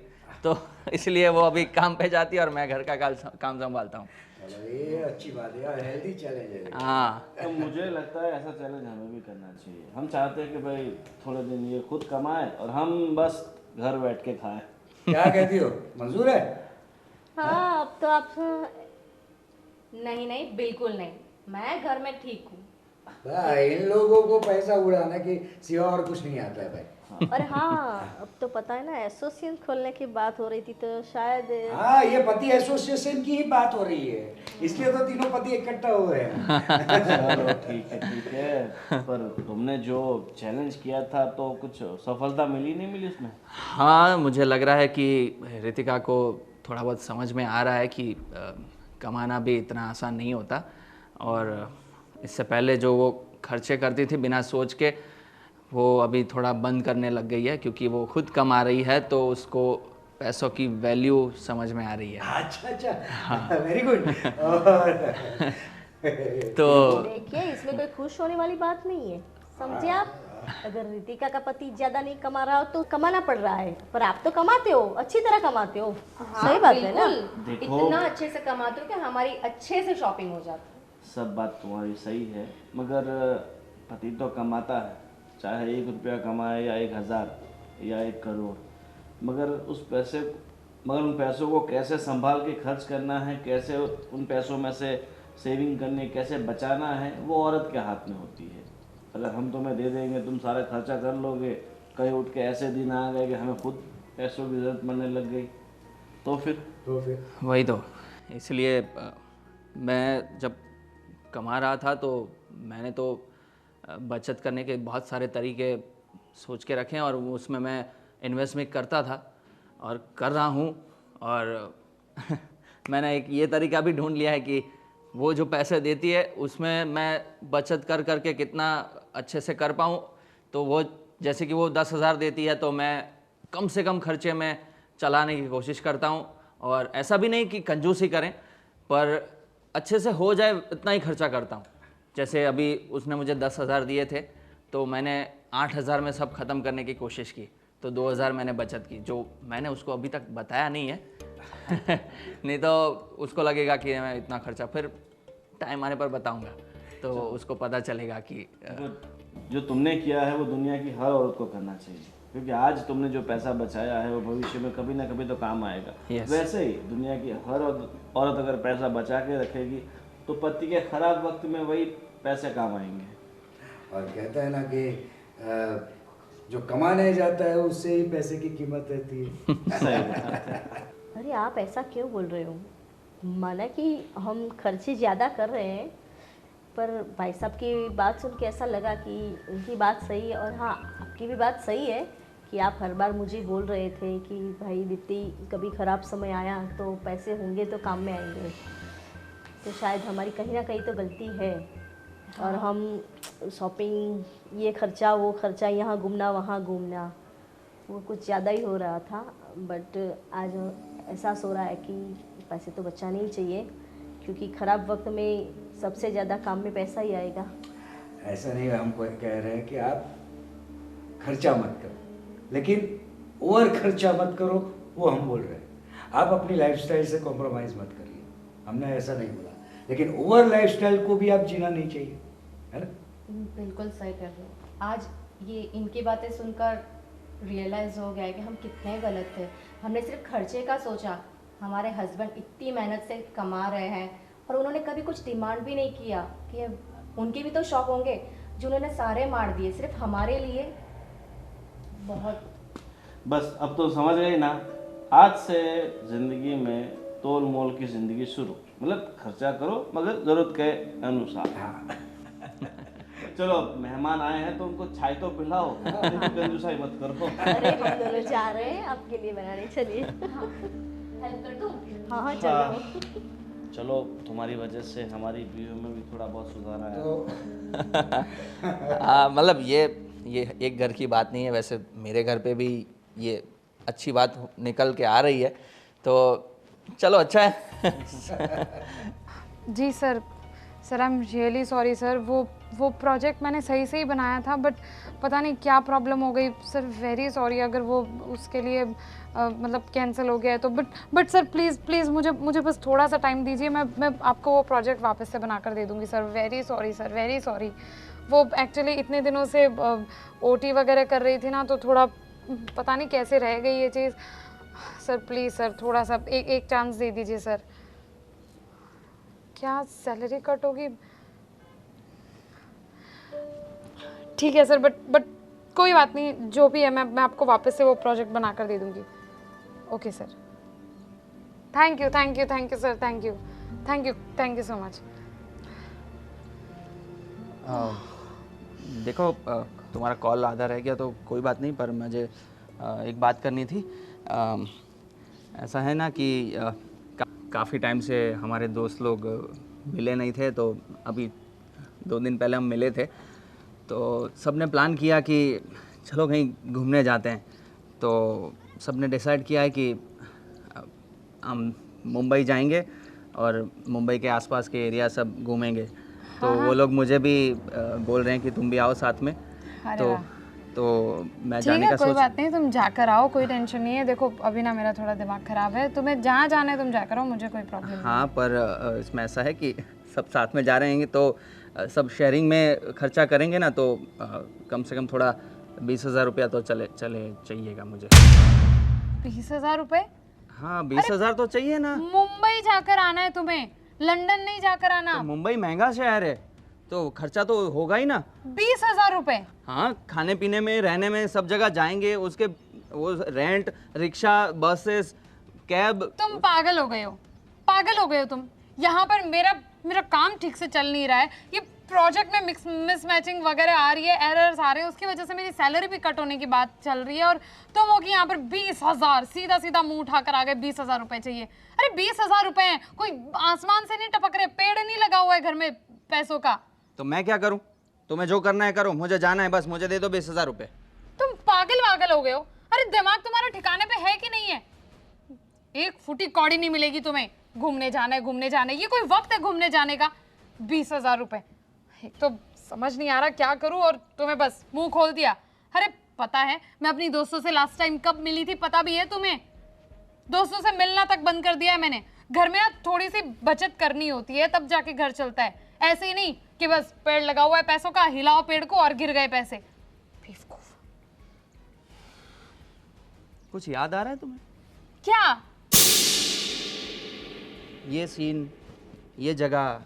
तो इसलिए वो अभी काम पे जाती है और मैं घर का काम संभालता हूँ। चलो ये अच्छी बात है यार, हेल्दी चैलेंज है। हाँ, तो मुझे लगता है ऐसा चैलेंज हमें भी करना चाहिए। हम चाहते हैं कि भाई थोड़े दिन ये खुद कमाए और हम बस घर बैठ के खाएं। क्या कहती हो, मंजूर है? हाँ, अब तो आप नहीं नहीं बिल्कुल नहीं, मैं घर में ठीक हूँ। भाई इन लोगों को पैसा उड़ाने की सिवा और कुछ नहीं आता है भाई। और हाँ, अब तो पता है ना, एसोसिएशन खोलने की बात हो रही थी, तो शायद हाँ, ये पति एसोसिएशन की ही बात हो रही है, इसलिए तो तीनों पति इकट्ठा हुए हैं। चलो ठीक है, पर तुमने जो चैलेंज किया था तो कुछ सफलता मिली नहीं मिली उसमें? हाँ, मुझे लग रहा है कि रितिका को थोड़ा बहुत समझ में आ रहा है कि कमाना भी इतना आसान नहीं होता, और इससे पहले जो वो खर्चे करती थी बिना सोच के, वो अभी थोड़ा बंद करने लग गई है, क्योंकि वो खुद कमा रही है तो उसको पैसों की वैल्यू समझ में आ रही है। अच्छा, वेरी गुड। तो देखिए, इसमें कोई खुश होने वाली बात नहीं है, समझे आप। अगर रितिका का पति ज्यादा नहीं कमा रहा हो तो कमाना पड़ रहा है, पर आप तो कमाते हो, अच्छी तरह कमाते हो। सही बात है ना। देखो, इतना अच्छे से कमाते हो कि हमारी अच्छे से शॉपिंग हो जाती है। सब बात तुम्हारी सही है, मगर पति तो कमाता है, चाहे 1 रुपया कमाए या 1000 या 1 करोड़, मगर उन पैसों को कैसे संभाल के खर्च करना है, कैसे उन पैसों में से सेविंग करनी, कैसे बचाना है, वो औरत के हाथ में होती है। अगर हम तुम्हें दे देंगे, तुम सारा खर्चा कर लोगे, कहीं उठ के ऐसे दिन आ गए कि हमें खुद पैसों की जरूरत पड़ने लग गई, तो फिर वही तो, इसलिए मैं जब कमा रहा था तो मैंने तो बचत करने के बहुत सारे तरीके सोच के रखे हैं, और उसमें मैं इन्वेस्ट भी करता था और कर रहा हूँ। और मैंने एक ये तरीका भी ढूंढ लिया है कि वो जो पैसे देती है उसमें मैं बचत कर करके कितना अच्छे से कर पाऊँ। तो वो जैसे कि वो 10,000 देती है तो मैं कम से कम खर्चे में चलाने की कोशिश करता हूँ, और ऐसा भी नहीं कि कंजूसी करें, पर अच्छे से हो जाए इतना ही खर्चा करता हूँ। जैसे अभी उसने मुझे 10,000 दिए थे, तो मैंने 8,000 में सब ख़त्म करने की कोशिश की, तो 2,000 मैंने बचत की, जो मैंने उसको अभी तक बताया नहीं है। नहीं तो उसको लगेगा कि मैं इतना खर्चा, फिर टाइम आने पर बताऊंगा तो उसको पता चलेगा कि जो तुमने किया है वो दुनिया की हर औरत को करना चाहिए, क्योंकि आज तुमने जो पैसा बचाया है वो भविष्य में कभी ना कभी तो काम आएगा। Yes. वैसे ही दुनिया की हर औरत अगर पैसा बचा के रखेगी तो पति के खराब वक्त में वही पैसे काम आएंगे। और कहते हैं ना कि जो कमाने जाता है उससे ही पैसे की कीमत रहती है। अरे आप ऐसा क्यों बोल रहे हो? माना कि हम खर्चे ज़्यादा कर रहे हैं, पर भाई साहब की बात सुन के ऐसा लगा कि उनकी बात सही है, और हाँ आपकी भी बात सही है कि आप हर बार मुझे बोल रहे थे कि भाई दीप्ति कभी ख़राब समय आया तो पैसे होंगे तो काम में आएंगे। तो शायद हमारी कहीं ना कहीं तो गलती है, और हम शॉपिंग, ये खर्चा वो खर्चा, यहाँ घूमना वहाँ घूमना, वो कुछ ज़्यादा ही हो रहा था। बट आज एहसास हो रहा है कि पैसे तो बचाने ही चाहिए, क्योंकि ख़राब वक्त में सबसे ज़्यादा काम में पैसा ही आएगा। ऐसा नहीं, हम कोई कह रहे हैं कि आप खर्चा मत करो, लेकिन ओवर खर्चा मत करो, वो हम बोल रहे हैं। आप अपनी लाइफस्टाइल से कॉम्प्रोमाइज़ मत करिए, हमने ऐसा नहीं बोला, लेकिन ओवर लाइफस्टाइल को भी आप जीना नहीं चाहिए, है ना? बिल्कुल सही कर रहे हो। आज ये इनकी बातें सुनकर रियलाइज़ हो गया है कि हम कितने गलत थे। हमने सिर्फ खर्चे का सोचा। हमारे हस्बैंड इतनी मेहनत से कमा रहे हैं और उन्होंने कभी कुछ डिमांड भी नहीं किया कि उनके भी तो शौक होंगे जो उन्होंने सारे मार दिए सिर्फ हमारे लिए। बहुत बस अब तो समझ गए ना, आज से ज़िंदगी में तोल मोल की ज़िंदगी शुरू, मतलब खर्चा करो मगर ज़रूरत के अनुसार। चलो अब मेहमान आए हैं तो उनको चाय तो पिलाओ, कंजूसाई मत करो। अरे हम दोनों जा रहे हैं आपके लिए बनाने, चलिए। हेल्प कर दूँ? हाँ चलो। चलो तुम्हारी वजह से हमारी बीवी में भी थोड़ा बहुत सुधार आया। मतलब ये एक घर की बात नहीं है, वैसे मेरे घर पे भी ये अच्छी बात निकल के आ रही है, तो चलो अच्छा है। जी sir, sir I am really sorry sir. वो प्रोजेक्ट मैंने सही से ही बनाया था, बट पता नहीं क्या प्रॉब्लम हो गई सर। वेरी सॉरी अगर वो उसके लिए मतलब कैंसिल हो गया है तो। बट सर प्लीज़ मुझे बस थोड़ा सा टाइम दीजिए, मैं आपको वो प्रोजेक्ट वापस से बना कर दे दूँगी sir. Very sorry sir, very sorry. वो एक्चुअली इतने दिनों से ओटी वगैरह कर रही थी ना, तो थोड़ा पता नहीं कैसे रह गई ये चीज़। सर प्लीज़ सर, थोड़ा सा एक चांस दे दीजिए सर। क्या सैलरी कट होगी? ठीक है सर, बट कोई बात नहीं, जो भी है मैं आपको वापस से वो प्रोजेक्ट बना कर दे दूँगी। Okay sir, thank you sir, thank you so much. देखो तुम्हारा कॉल आधा रह गया तो कोई बात नहीं, पर मुझे एक बात करनी थी। ऐसा है ना कि काफ़ी टाइम से हमारे दोस्त लोग मिले नहीं थे, तो अभी 2 दिन पहले हम मिले थे, तो सब ने प्लान किया कि चलो कहीं घूमने जाते हैं। तो सब ने डिसाइड किया है कि हम मुंबई जाएंगे और मुंबई के आसपास के एरिया सब घूमेंगे। तो वो लोग मुझे भी बोल रहे हैं कि तुम भी आओ साथ में। तो मैं जाने का कोई बात नहीं, तुम जाकर आओ, कोई टेंशन नहीं है। देखो अभी ना मेरा थोड़ा दिमाग ख़राब है, तुम्हें जहाँ जाना है तुम जाकर आओ, मुझे कोई प्रॉब्लम नहीं। हाँ, पर इसमें ऐसा है कि सब साथ में जा रहे हैं तो सब शेयरिंग में खर्चा करेंगे ना, तो कम से कम थोड़ा 20,000 रुपया तो चले चाहिएगा मुझे। 20,000 रुपये? हाँ 20,000 तो चाहिए ना। मुंबई जाकर आना है तुम्हें, लंदन नहीं जाकर आना। तो मुंबई महंगा शहर है तो खर्चा तो होगा ही ना। 20,000 रुपये? हाँ, खाने पीने में, रहने में, सब जगह जाएंगे, उसके वो रेंट, रिक्शा, बसेस, कैब। तुम पागल हो गए हो तुम। यहाँ पर मेरा काम ठीक से चल नहीं रहा है, ये प्रोजेक्ट में मिसमैचिंग वगैरह आ रही है, एरर्स आ रहे हैं, उसकी वजह से मेरी सैलरी भी कट होने की बात चल रही है, और तुम हो कि यहाँ पर 20,000 सीधा मुंह उठाकर आ गए। 20,000 रुपये चाहिए? अरे 20,000 रुपये हैं, कोई आसमान से नहीं टपक रहे, पेड़ नहीं लगा हुआ है घर में पैसों का। तो मैं क्या करूं? तुम्हें जो करना है करो, मुझे जाना है, बस मुझे दे दो 20,000 रुपये। तुम पागल हो गए हो? अरे दिमाग तुम्हारा ठिकाने पे है कि नहीं है? एक फुटी कौड़ी नहीं मिलेगी तुम्हें। घूमने जाना है, ये कोई वक्त है घूमने जाने का? 20,000 रुपये, एक तो समझ नहीं आ रहा क्या करूं, और तुम्हें बस मुंह खोल दिया। अरे पता है मैं अपनी दोस्तों से लास्ट टाइम कब मिली थी, पता भी है तुम्हें? दोस्तों से मिलना तक बंद कर दिया है मैंने। घर में थोड़ी सी बचत करनी होती है, तब जाके घर चलता है, ऐसे ही नहीं कि बस पेड़ लगा हुआ है पैसों का, हिलाओ पेड़ को और गिर गए पैसे। बेवकूफ। कुछ याद आ रहा है तुम्हें? क्या? ये सीन, ये जगह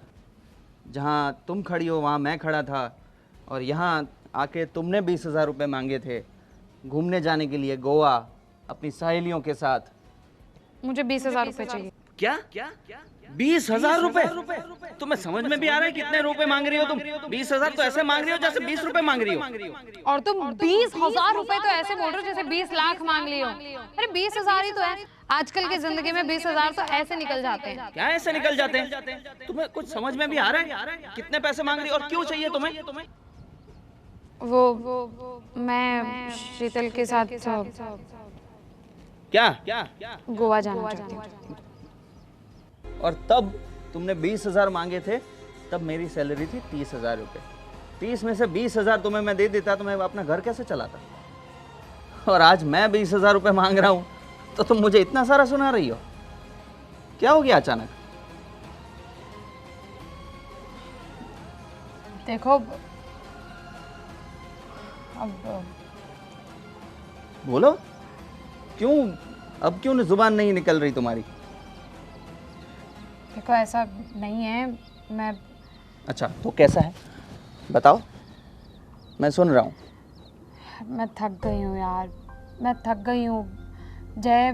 जहाँ तुम खड़ी हो वहाँ मैं खड़ा था, और यहाँ आके तुमने 20,000 रुपये मांगे थे, घूमने जाने के लिए गोवा अपनी सहेलियों के साथ। मुझे 20,000 रुपए चाहिए। क्या 20,000 रुपए? तुम्हें समझ में भी आ रहा है कितने रुपए मांग रही हो तुम? 20,000 तो ऐसे मांग रही हो जैसे 20 रुपए मांग रही हो। और तुम 20,000 रुपए तो ऐसे बोल रहे हो जैसे 20 लाख मांग लियो। अरे 20,000 ही तो है। आजकल की जिंदगी में 20,000 तो ऐसे निकल जाते हैं। क्या ऐसे निकल जाते हैं? तुम्हें कुछ समझ में भी आ रहा है कितने पैसे मांग रही हो और क्यों चाहिए तुम्हें? वो मैं शीतल के साथ क्या गोवा जाना चाहती हूँ। और तब तुमने 20,000 मांगे थे, तब मेरी सैलरी थी 30,000 रुपये। 30 में से 20,000 तुम्हें मैं दे देता तो मैं अपना घर कैसे चलाता? और आज मैं 20,000 रुपये मांग रहा हूँ तो तुम मुझे इतना सारा सुना रही हो? क्या हो गया अचानक? देखो अब बोलो, क्यों अब क्यों जुबान नहीं निकल रही तुम्हारी? देखो ऐसा नहीं है। मैं अच्छा तो कैसा है बताओ, मैं सुन रहा हूँ। मैं थक गई हूँ यार, मैं थक गई हूँ जय।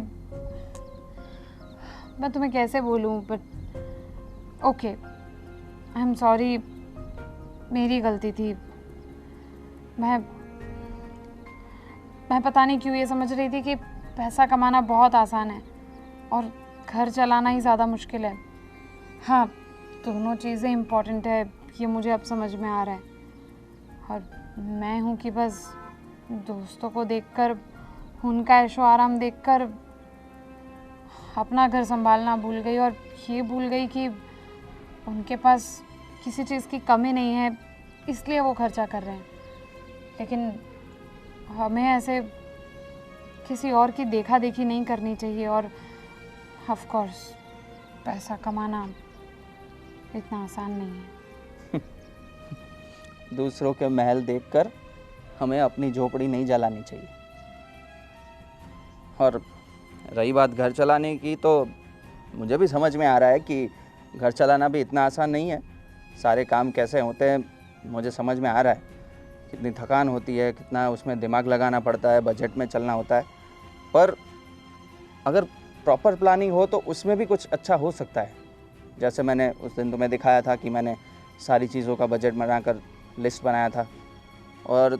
मैं तुम्हें कैसे बोलूँ, but okay I am sorry, मेरी गलती थी। मैं पता नहीं क्यों ये समझ रही थी कि पैसा कमाना बहुत आसान है और घर चलाना ही ज़्यादा मुश्किल है। हाँ, दोनों चीज़ें इम्पॉर्टेंट है, ये मुझे अब समझ में आ रहा है। और मैं हूँ कि बस दोस्तों को देखकर, उनका ऐशो आराम देखकर अपना घर संभालना भूल गई और ये भूल गई कि उनके पास किसी चीज़ की कमी नहीं है, इसलिए वो खर्चा कर रहे हैं। लेकिन हमें ऐसे किसी और की देखा देखी नहीं करनी चाहिए। और ऑफ कोर्स पैसा कमाना इतना आसान नहीं है। दूसरों के महल देखकर हमें अपनी झोपड़ी नहीं जलानी चाहिए। और रही बात घर चलाने की, तो मुझे भी समझ में आ रहा है कि घर चलाना भी इतना आसान नहीं है। सारे काम कैसे होते हैं मुझे समझ में आ रहा है, कितनी थकान होती है, कितना उसमें दिमाग लगाना पड़ता है, बजट में चलना होता है। पर अगर प्रॉपर प्लानिंग हो तो उसमें भी कुछ अच्छा हो सकता है। जैसे मैंने उस दिन तुम्हें दिखाया था कि मैंने सारी चीज़ों का बजट बनाकर लिस्ट बनाया था। और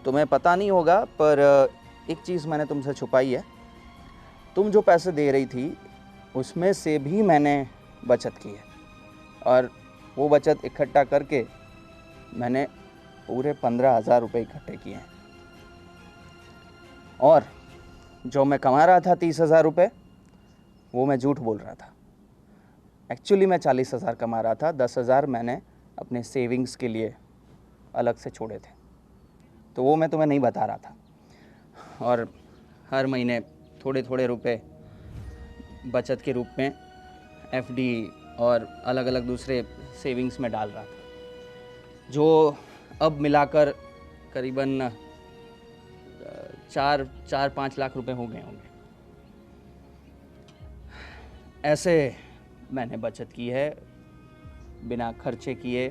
तुम्हें पता नहीं होगा पर एक चीज़ मैंने तुमसे छुपाई है। तुम जो पैसे दे रही थी उसमें से भी मैंने बचत की है, और वो बचत इकट्ठा करके मैंने पूरे 15,000 रुपये इकट्ठे किए हैं। और जो मैं कमा रहा था 30,000 रुपये, वो मैं झूठ बोल रहा था। एक्चुअली मैं 40,000 कमा रहा था। 10,000 मैंने अपने सेविंग्स के लिए अलग से छोड़े थे, तो वो मैं तुम्हें नहीं बता रहा था। और हर महीने थोड़े थोड़े रुपए बचत के रूप में एफडी और अलग अलग दूसरे सेविंग्स में डाल रहा था, जो अब मिलाकर करीबन 4-5 लाख रुपए हो गए होंगे। ऐसे मैंने बचत की है, बिना खर्चे किए,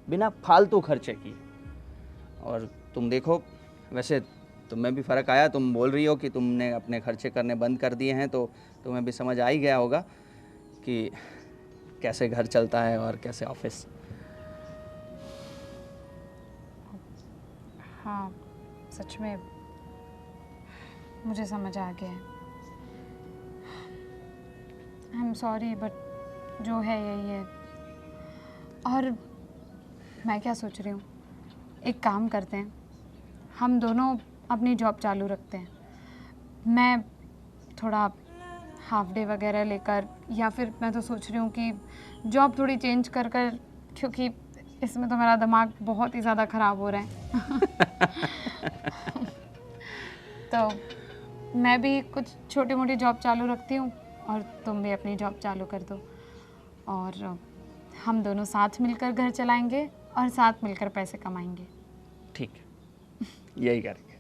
बिना फालतू खर्चे किए। और तुम देखो, वैसे तुम्हें भी फ़र्क आया। तुम बोल रही हो कि तुमने अपने खर्चे करने बंद कर दिए हैं, तो तुम्हें भी समझ आ ही गया होगा कि कैसे घर चलता है और कैसे ऑफिस। हाँ, सच में मुझे समझ आ गया है। आई एम सॉरी, बट जो है यही है। और मैं क्या सोच रही हूँ, एक काम करते हैं, हम दोनों अपनी जॉब चालू रखते हैं। मैं थोड़ा हाफ डे वगैरह लेकर, या फिर मैं तो सोच रही हूँ कि जॉब थोड़ी चेंज कर कर, क्योंकि इसमें तो मेरा दिमाग बहुत ही ज़्यादा ख़राब हो रहा है। तो मैं भी कुछ छोटी मोटी जॉब चालू रखती हूँ और तुम भी अपनी जॉब चालू कर दो, और हम दोनों साथ मिलकर घर चलाएंगे और साथ मिलकर पैसे कमाएंगे। ठीक है, यही करेंगे।